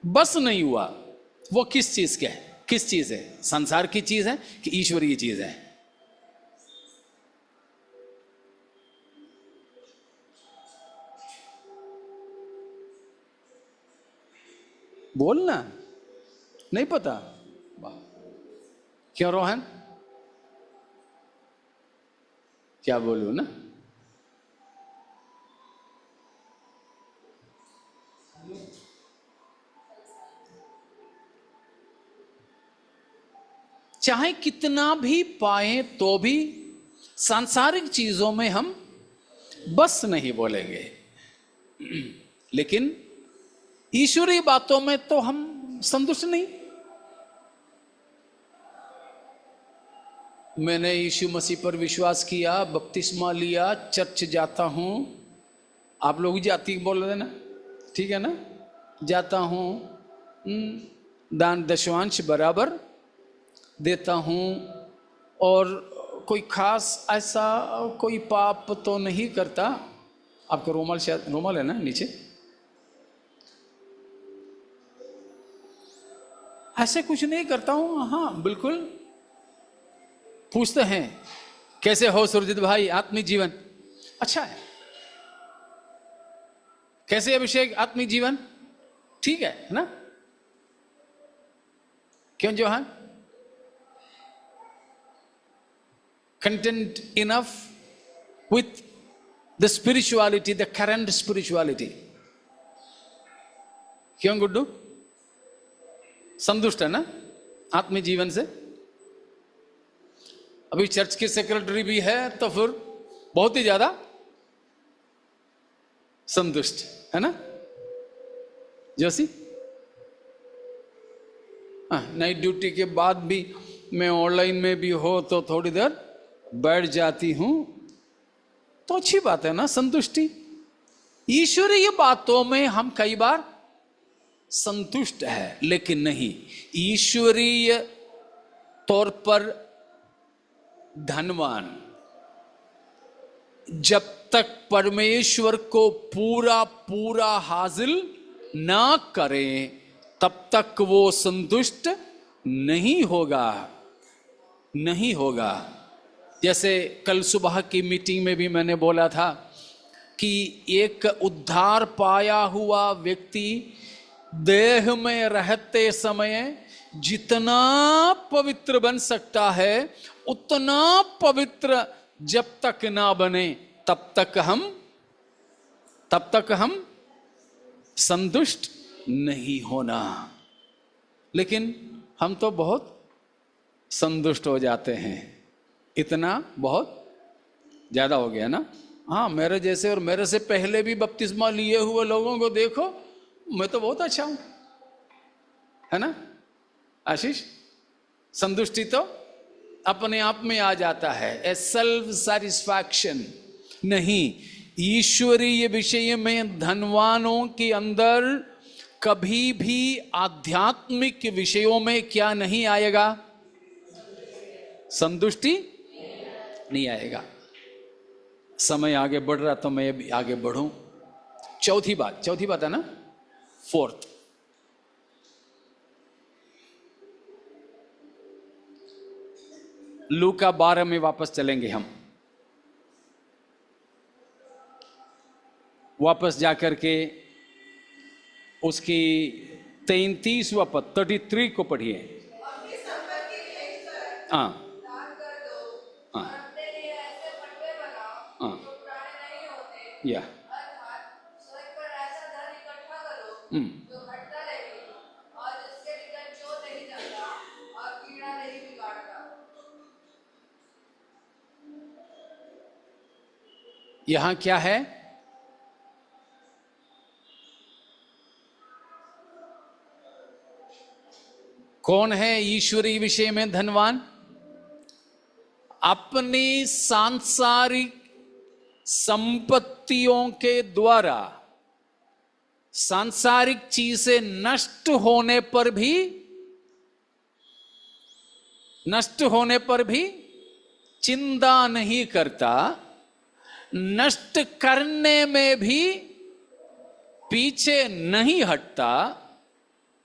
बस नहीं हुआ, वो किस चीज का है? किस चीज है? संसार की चीज है कि ईश्वरीय चीज है? बोलना नहीं पता? क्यों रोहन? क्या बोलूं ना? चाहे कितना भी पाए तो भी सांसारिक चीजों में हम बस नहीं बोलेंगे, लेकिन ईश्वरीय बातों में तो हम संतुष्ट नहीं। मैंने यीशु मसीह पर विश्वास किया, बपतिस्मा लिया, चर्च जाता हूं। आप लोग जाती बोल रहे ना, ठीक है ना? जाता हूं, दान दशवांश बराबर देता हूं, और कोई खास ऐसा कोई पाप तो नहीं करता। आपका रोमाल, शायद रोमाल है ना नीचे? ऐसे कुछ नहीं करता हूं। हाँ बिल्कुल। पूछते हैं कैसे हो सुरजीत भाई, आत्मिक जीवन अच्छा है? कैसे अभिषेक, आत्मिक जीवन ठीक है ना? क्यों Johan? Content enough with the spirituality, the current spirituality? क्यों गुड्डू? संतुष्ट है ना आत्मिक जीवन से? अभी चर्च की सेक्रेटरी भी है तो फिर बहुत ही ज्यादा संतुष्ट है ना जोशी? नाइट ड्यूटी के बाद भी मैं ऑनलाइन में भी हो तो थोड़ी देर बैठ जाती हूं, तो अच्छी बात है ना, संतुष्टि। ईश्वरीय बातों में हम कई बार संतुष्ट है, लेकिन नहीं, ईश्वरीय तौर पर धनवान जब तक परमेश्वर को पूरा पूरा हासिल ना करें तब तक वो संतुष्ट नहीं होगा, नहीं होगा। जैसे कल सुबह की मीटिंग में भी मैंने बोला था कि एक उद्धार पाया हुआ व्यक्ति देह में रहते समय जितना पवित्र बन सकता है उतना पवित्र जब तक ना बने तब तक हम संतुष्ट नहीं होना। लेकिन हम तो बहुत संतुष्ट हो जाते हैं, इतना बहुत ज्यादा हो गया ना। हाँ, मेरे जैसे और मेरे से पहले भी बपतिस्मा लिए हुए लोगों को देखो, मैं तो बहुत अच्छा हूं, है ना आशीष? संतुष्टि तो अपने आप में आ जाता है, ए सेल्फ सैटिस्फैक्शन। नहीं, ईश्वरीय विषय में धनवानों के अंदर कभी भी आध्यात्मिक विषयों में क्या नहीं आएगा? संतुष्टि नहीं आएगा। समय आगे बढ़ रहा तो मैं भी आगे बढ़ूं। चौथी बात है ना, फोर्थ, लूका 12 में वापस चलेंगे हम। वापस जाकर के उसकी 33वां पद 33 को पढ़िए। हाँ हाँ हाँ, या यहां क्या है? कौन है ईश्वरीय विषय में धनवान? अपनी सांसारिक संपत्तियों के द्वारा सांसारिक चीजें नष्ट होने पर भी चिंता नहीं करता, नष्ट करने में भी पीछे नहीं हटता।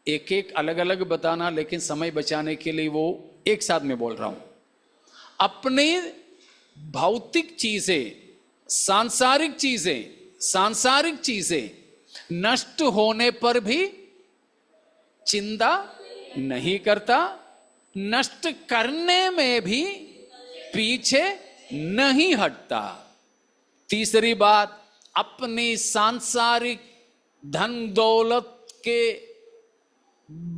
एक एक अलग अलग बताना, लेकिन समय बचाने के लिए वो एक साथ में बोल रहा हूं। अपने भौतिक चीजें, सांसारिक चीजें नष्ट होने पर भी चिंता नहीं करता, नष्ट करने में भी पीछे नहीं हटता। तीसरी बात, अपनी सांसारिक धन दौलत के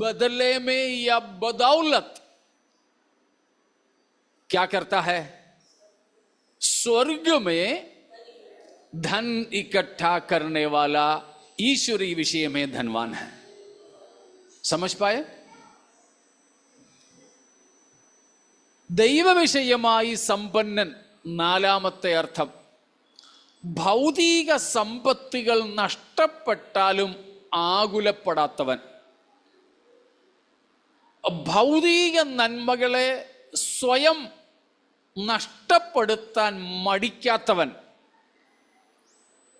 बदले में या बदौलत क्या करता है? स्वर्ग में धन इकट्ठा करने वाला ईश्वरीय विषय में धनवान है। समझ पाए? ദൈവവിഷയമായി സമ്പന്നൻ നാലാമത്തെ അർത്ഥം, ഭൗതിക സമ്പത്തുകൾ നഷ്ടപ്പെട്ടാലും ആകുലപ്പെടാത്തവൻ, ഭൗതിക നന്മകളെ സ്വയം നഷ്ടപ്പെടുത്താൻ മടിക്കാത്തവൻ.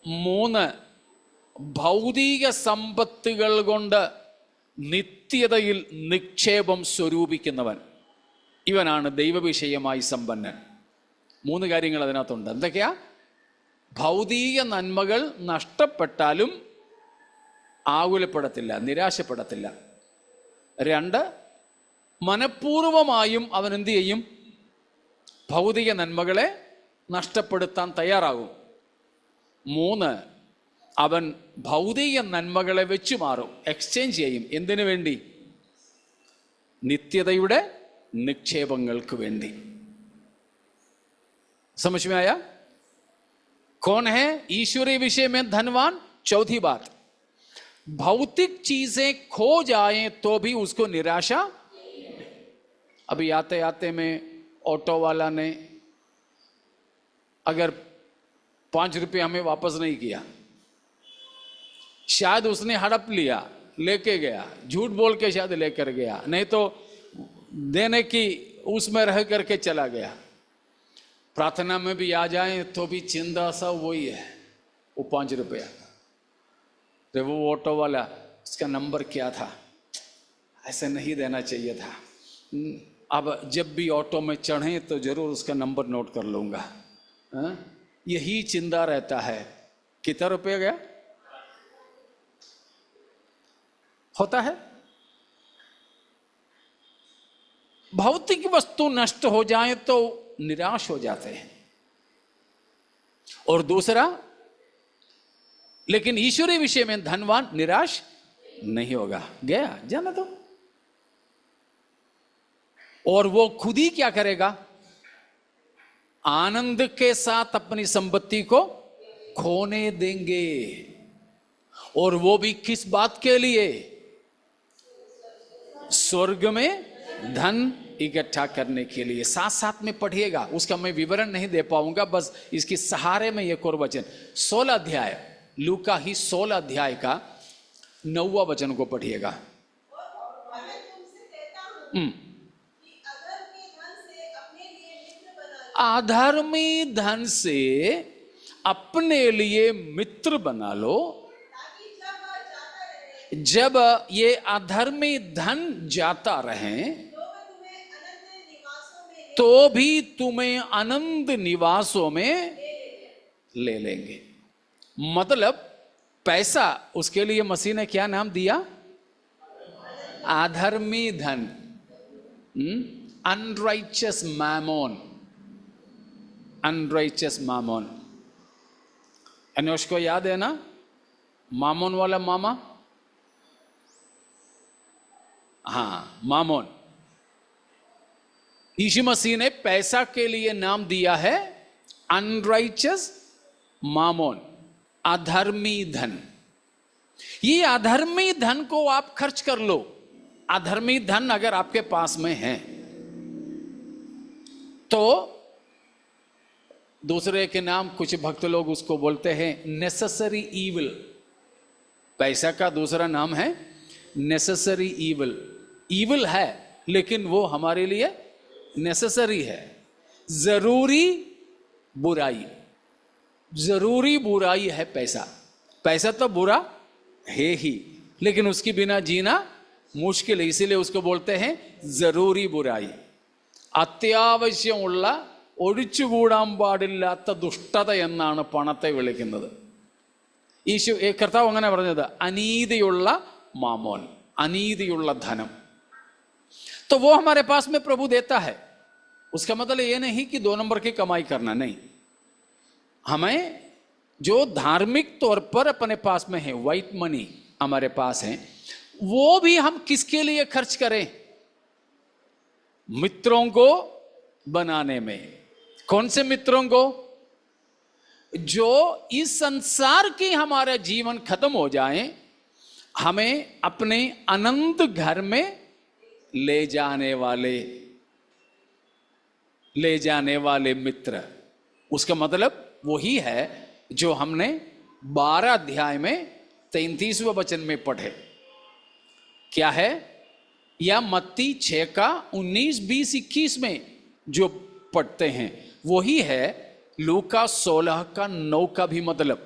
3, ഭൗതിക സമ്പത്തുകൾ കൊണ്ട് നിത്യതയിൽ നിക്ഷേപം സ്വരൂപിക്കുന്നവൻ. ഇവനാണ് ദൈവവിഷയമായി സമ്പന്നൻ. 3 കാര്യങ്ങൾ അതിനകത്തുണ്ട്. എന്തൊക്കെയാ? ഭൗതിക നന്മകൾ നഷ്ടപ്പെട്ടാലും ആകുലപ്പെടത്തില്ല, നിരാശപ്പെടത്തില്ല. 2, മനഃപൂർവമായും അവൻ എന്ത് ചെയ്യും? ഭൗതിക നന്മകളെ നഷ്ടപ്പെടുത്താൻ തയ്യാറാകും. 3, അവൻ ഭൗതിക നന്മകളെ വെച്ചു മാറും, എക്സ്ചേഞ്ച് ചെയ്യും. എന്തിനു വേണ്ടി? നിത്യതയുടെ निक्षेपങ്ങൾക്ക് വേണ്ടി. समझ में आया? कौन है ईश्वरीय विषय में धनवान? चौथी बात, भौतिक चीजें खो जाएं तो भी उसको निराशा। अभी आते आते में ऑटो वाला ने अगर 5 रुपये हमें वापस नहीं किया शायद उसने हड़प लिया, लेके गया, झूठ बोल के शायद लेकर गया, नहीं तो देने की उसमें रह करके चला गया। प्रार्थना में भी आ जाए तो भी चिंता सा वही है, वो 5 रुपया। तो वो ऑटो वाला, उसका नंबर क्या था, ऐसे नहीं देना चाहिए था। अब जब भी ऑटो में चढ़े तो जरूर उसका नंबर नोट कर लूंगा। यही चिंता रहता है। कितना रुपया गया होता है। भौतिक वस्तु नष्ट हो जाए तो निराश हो जाते हैं। और दूसरा, लेकिन ईश्वरीय विषय में धनवान निराश नहीं होगा। गया जाना तो, और वो खुद ही क्या करेगा, आनंद के साथ अपनी संपत्ति को खोने देंगे। और वो भी किस बात के लिए, स्वर्ग में धन इकट्ठा करने के लिए। साथ साथ में पढ़िएगा, उसका मैं विवरण नहीं दे पाऊंगा, बस इसके सहारे में एक और वचन 16 अध्याय, लूका ही 16 अध्याय का 9वां वचन को पढ़िएगा। अधर्मी धन से अपने लिए मित्र बना लो, जब ये अधर्मी धन जाता रहे तो भी तुम्हें आनंद निवासों में ले लेंगे। मतलब पैसा, उसके लिए मसीह ने क्या नाम दिया, अधर्मी धन, अनराइचियस मैमोन, अनराइचियस मामोन। को याद है ना, मामोन वाला मामा, हाँ मामोन। यीशु मसीह ने पैसा के लिए नाम दिया है अनराइचियस मामोन, अधर्मी धन। ये अधर्मी धन को आप खर्च कर लो। अधर्मी धन अगर आपके पास में है तो दूसरे के नाम कुछ भक्त लोग उसको बोलते हैं नेसेसरी ईविल। पैसा का दूसरा नाम है नेसेसरी ईविल। ईविल है लेकिन वो हमारे लिए नेसेसरी है, जरूरी बुराई। जरूरी बुराई है पैसा। पैसा तो बुरा है ही, लेकिन उसके बिना जीना मुश्किल है, इसीलिए उसको बोलते हैं जरूरी बुराई। അത്യാവശ്യമുള്ള ഒഴിച്ചുകൂടാൻ പാടില്ലാത്ത ദുഷ്ടത എന്നാണ് പണത്തെ വിളിക്കുന്നത്. കർത്താവ് അങ്ങനെ പറഞ്ഞത്, അനീതിയുള്ള മാമോൻ, അനീതിയുള്ള धनम। तो वो हमारे पास में प्रभु देता है। उसका मतलब ये नहीं कि 2 नंबर की कमाई करना, नहीं। हमें जो धार्मिक तौर पर अपने पास में है, व्हाइट मनी हमारे पास है, वो भी हम किसके लिए खर्च करें, मित्रों को बनाने में। कौन से मित्रों को, जो इस संसार की हमारा जीवन खत्म हो जाए, हमें अपने अनंत घर में ले जाने वाले मित्र। उसका मतलब वही है जो हमने 12 अध्याय में 33वें वचन में पढ़े। क्या है, या मत्ती 6 का 19, 20, 21 में जो पढ़ते हैं वही है लूका 16 का 9 का भी मतलब,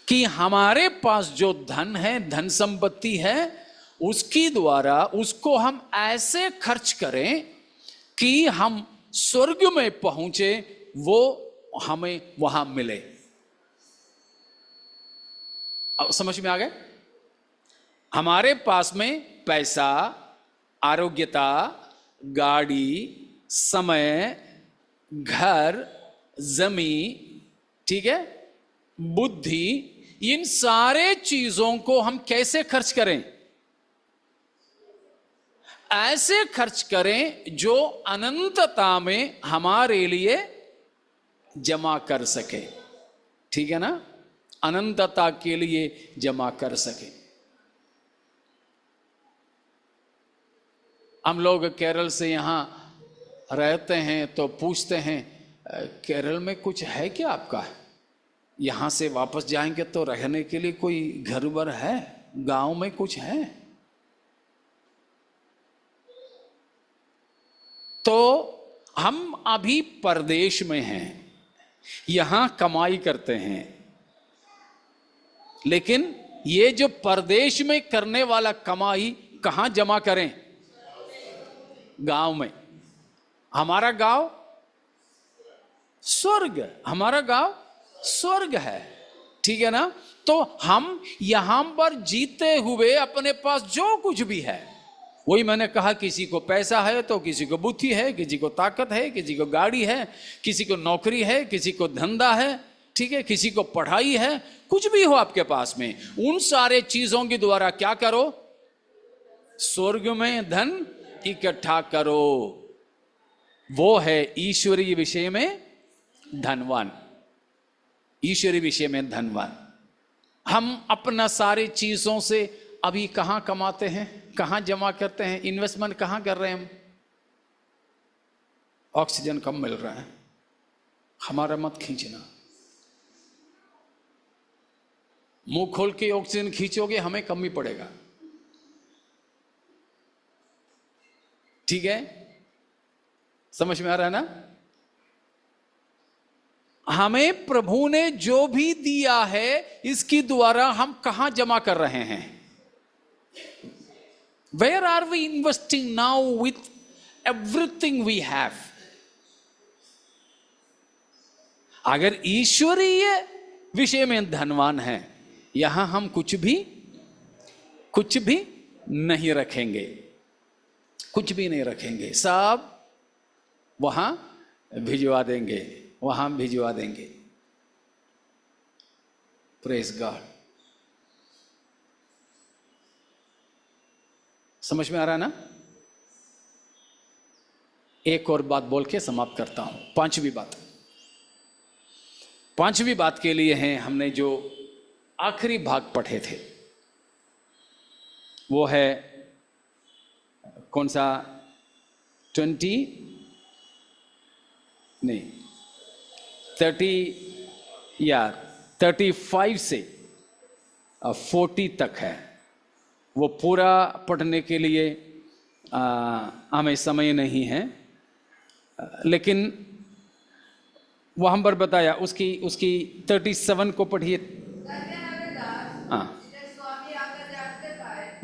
कि हमारे पास जो धन है, धन संपत्ति है, उसकी द्वारा उसको हम ऐसे खर्च करें कि हम स्वर्ग में पहुंचे, वो हमें वहां मिले। अब समझ में आ गए? हमारे पास में पैसा, आरोग्यता, गाड़ी, समय, घर, जमीन, ठीक है, बुद्धि, इन सारे चीजों को हम कैसे खर्च करें? ऐसे खर्च करें जो अनंतता में हमारे लिए जमा कर सके। ठीक है ना, अनंतता के लिए जमा कर सके। हम लोग केरल से यहां रहते हैं तो पूछते हैं, केरल में कुछ है क्या आपका? यहां से वापस जाएंगे तो रहने के लिए कोई घर वर है, गांव में कुछ है? तो हम अभी परदेश में हैं, यहां कमाई करते हैं, लेकिन ये जो परदेश में करने वाला कमाई कहां जमा करें? गांव में। हमारा गांव स्वर्ग, हमारा गांव स्वर्ग है, ठीक है ना? तो हम यहां पर जीते हुए अपने पास जो कुछ भी है, वही मैंने कहा, किसी को पैसा है तो किसी को बुद्धि है, किसी को ताकत है, किसी को गाड़ी है, किसी को नौकरी है, किसी को धंधा है, ठीक है, किसी को पढ़ाई है, कुछ भी हो आपके पास में, उन सारे चीजों के द्वारा क्या करो? स्वर्ग में धन इकट्ठा करो। वो है ईश्वरीय विषय में धनवान, ईश्वरीय विषय में धनवान। हम अपना सारी चीजों से अभी कहां कमाते हैं, कहां जमा करते हैं, इन्वेस्टमेंट कहां कर रहे हैं हम? ऑक्सीजन कम मिल रहा है, हमारा मत खींचना। मुंह खोल के ऑक्सीजन खींचोगे हमें कम ही पड़ेगा, ठीक है? समझ में आ रहा है ना? हमें प्रभु ने जो भी दिया है, इसके द्वारा हम कहां जमा कर रहे हैं? Where are we investing now with everything we have? अगर ईश्वरीय विषय में धनवान है, यहां हम कुछ भी नहीं रखेंगे, कुछ भी नहीं रखेंगे, सब वहां भिजवा देंगे, वहां भिजवा देंगे। Praise God. समझ में आ रहा है ना? एक और बात बोल के समाप्त करता हूं। पांचवी बात के लिए हैं हमने जो आखिरी भाग पढ़े थे, वो है कौन सा? 35 से 40 तक है। वो पूरा पढ़ने के लिए हमें समय नहीं है, लेकिन वहां पर बताया, उसकी 37 को पढ़िए। हाँ,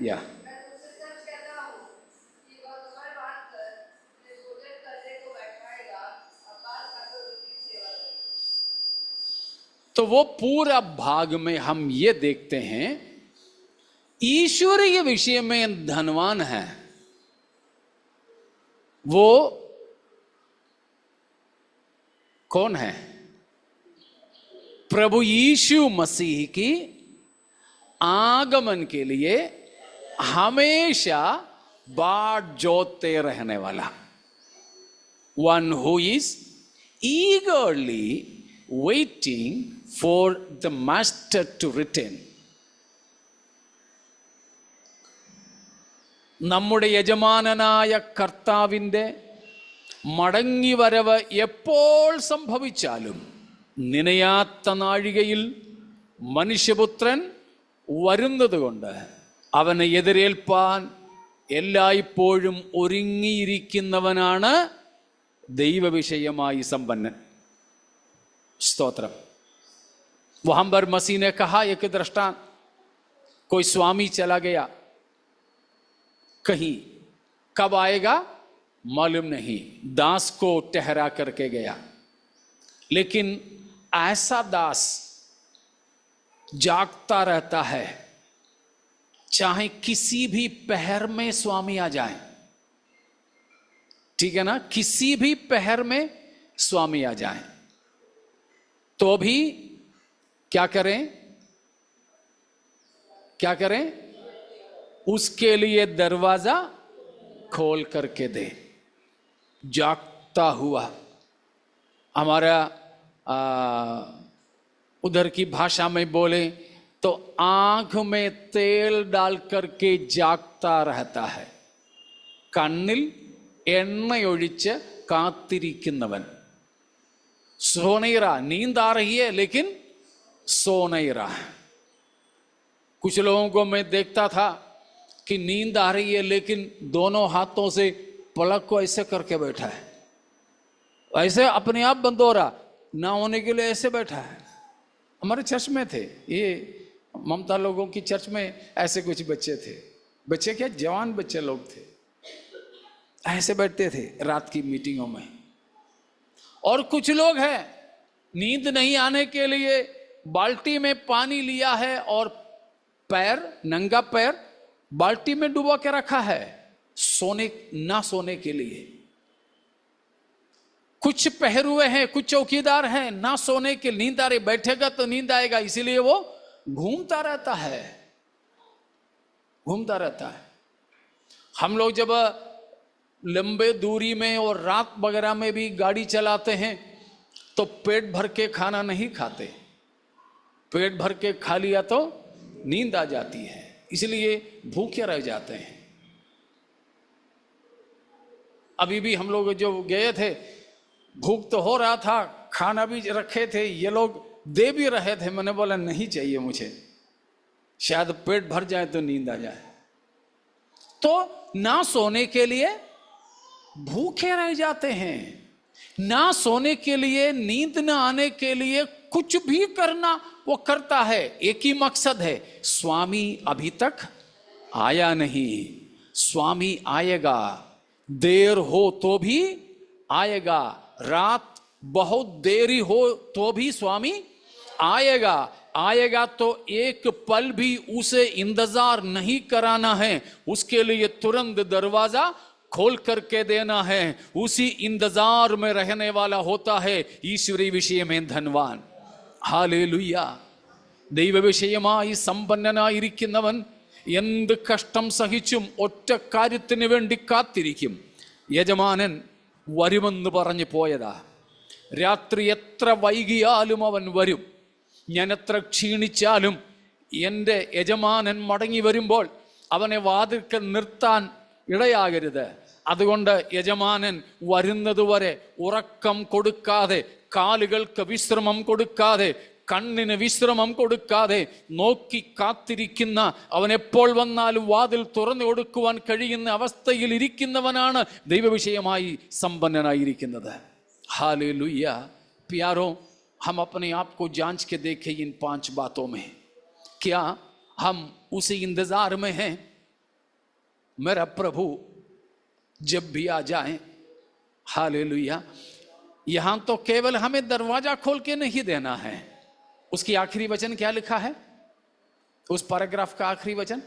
या तो वो पूरा भाग में हम ये देखते हैं, ईश्वरीय विषय में धनवान है वो कौन है? प्रभु यीशु मसीह की आगमन के लिए हमेशा बाट जोते रहने वाला, one who is ईगरली waiting for the master to return. നമ്മുടെ യജമാനനായ കർത്താവിൻ്റെ മടങ്ങിവരവ് എപ്പോൾ സംഭവിച്ചാലും നനയാത്ത നാഴികയിൽ മനുഷ്യപുത്രൻ വരുന്നതുകൊണ്ട് അവനെ എതിരേൽപ്പാൻ എല്ലായ്പ്പോഴും ഒരുങ്ങിയിരിക്കുന്നവനാണ് ദൈവവിഷയമായി സമ്പന്നൻ। स्तोत्रम। वहां पर मसीह ने कहा, एक दृष्टांत, कोई स्वामी चला गया कहीं, कब आएगा मालूम नहीं, दास को ठहरा करके गया, लेकिन ऐसा दास जागता रहता है, चाहे किसी भी पहर में स्वामी आ जाए, ठीक है ना, किसी भी पहर में स्वामी आ जाए तो भी क्या करें? उसके लिए दरवाजा खोल करके दे। जागता हुआ, हमारा उधर की भाषा में बोले तो आंख में तेल डाल करके जागता रहता है, കണ്ണിൽ എണ്ണയൊഴിച്ച് കാത്തിരിക്കുന്നവൻ। सोनेरा, नींद आ रही है लेकिन सो नहीं रहा है। कुछ लोगों को मैं देखता था कि नींद आ रही है लेकिन दोनों हाथों से पलक को ऐसे करके बैठा है, ऐसे अपने आप बंद हो रहा, ना होने के लिए ऐसे बैठा है। हमारे चर्च में थे ये, ममता लोगों की चर्च में ऐसे कुछ बच्चे थे, बच्चे क्या जवान बच्चे लोग थे, ऐसे बैठते थे रात की मीटिंगों में। और कुछ लोग हैं नींद नहीं आने के लिए बाल्टी में पानी लिया है और पैर, नंगा पैर बाल्टी में डुबा के रखा है ना सोने के लिए। कुछ पहरुए हैं, कुछ चौकीदार हैं, ना सोने के, नींद आ रही, बैठेगा तो नींद आएगा, इसीलिए वो घूमता रहता है। हम लोग जब लंबे दूरी में और रात वगैरह में भी गाड़ी चलाते हैं तो पेट भर के खाना नहीं खाते, पेट भर के खा लिया तो नींद आ जाती है, इसलिए भूखे रह जाते हैं। अभी भी हम लोग जो गए थे, भूख तो हो रहा था, खाना भी रखे थे, ये लोग दे भी रहे थे, मैंने बोला नहीं चाहिए मुझे, शायद पेट भर जाए तो नींद आ जाए। तो ना सोने के लिए भूखे रह जाते हैं, ना सोने के लिए, नींद ना आने के लिए कुछ भी करना वो करता है। एक ही मकसद है, स्वामी अभी तक आया नहीं, स्वामी आएगा, देर हो तो भी आएगा, रात बहुत देरी हो तो भी स्वामी आएगा तो एक पल भी उसे इंतजार नहीं कराना है, उसके लिए तुरंत दरवाजा खोल करके देना है, उसी इंतजार में रहने वाला होता है ईश्वरी विषय में धनवान। ഹാലേലുയ്യ. ദൈവവിഷയമായി സമ്പന്നനായിരിക്കുന്നവൻ എന്ത് കഷ്ടം സഹിച്ചും ഒറ്റ കാര്യത്തിന് വേണ്ടി കാത്തിരിക്കും. യജമാനൻ വരുമെന്ന് പറഞ്ഞു പോയതാ, രാത്രി എത്ര വൈകിയാലും അവൻ വരും, ഞാൻ എത്ര ക്ഷീണിച്ചാലും എൻ്റെ യജമാനൻ മടങ്ങി വരുമ്പോൾ അവനെ വാതിൽക്കൽ നിർത്താൻ ഇടയാകരുത്. അതുകൊണ്ട് യജമാനൻ വരുന്നതുവരെ ഉറക്കം കൊടുക്കാതെ, കാലുകൾക്ക് വിശ്രമം കൊടുക്കാതെ, കണ്ണിന് വിശ്രമം കൊടുക്കാതെ നോക്കി കാത്തിരിക്കുന്ന, അവൻ എപ്പോൾ വന്നാലും വാതിൽ തുറന്നു കൊടുക്കുവാൻ കഴിയുന്ന അവസ്ഥയിൽ ഇരിക്കുന്നവനാണ് ദൈവവിഷയമായി സമ്പന്നനായിരിക്കുന്നത്. हालेलुया. प्यारो, हम अपने आप को जांच के देखें इन 5 बातों में, क्या हम उसी इंतजार में हैं मेरा प्रभु जब भी आ जाए. हालेलुया. यहां तो केवल हमें दरवाजा खोल के नहीं देना है. उसकी आखिरी वचन क्या लिखा है, उस पैराग्राफ का आखिरी वचन,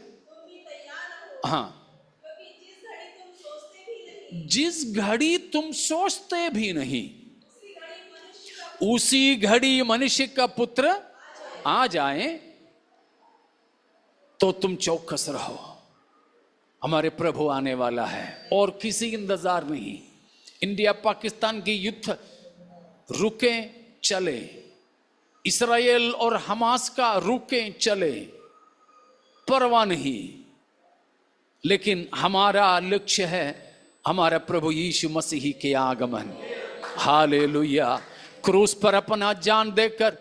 हाँ, जिस घड़ी तुम सोचते भी नहीं उसी घड़ी मनुष्य का पुत्र आ जाए तो तुम चौकस रहो. हमारे प्रभु आने वाला है और किसी इंतजार नहीं. इंडिया पाकिस्तान की युद्ध रुके चले, इस्राएल और हमास का रुके चले, परवाह नहीं, लेकिन हमारा लक्ष्य है हमारा प्रभु यीशु मसीह के आगमन. हालेलुया. क्रूस पर अपना जान देकर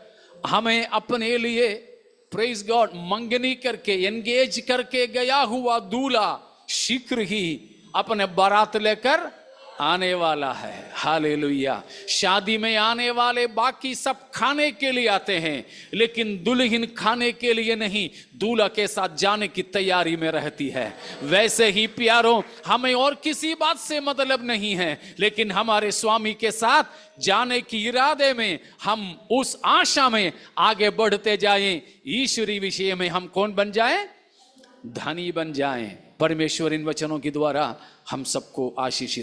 हमें अपने लिए, प्रेज गॉड, मंगनी करके, एंगेज करके गया हुआ दूल्हा शीघ्र ही अपने बारात लेकर आने वाला है. हालेलुया. शादी में आने वाले बाकी सब खाने के लिए आते हैं, लेकिन दुल्हन खाने के लिए नहीं, दूल्हा के साथ जाने की तैयारी में रहती है. वैसे ही प्यारों, हमें और किसी बात से मतलब नहीं है, लेकिन हमारे स्वामी के साथ जाने की इरादे में हम उस आशा में आगे बढ़ते जाएं. ईश्वरी विषय में हम कौन बन जाएं? धनी बन जाएं. परमेश्वर इन वचनों के द्वारा हम सबको आशीषित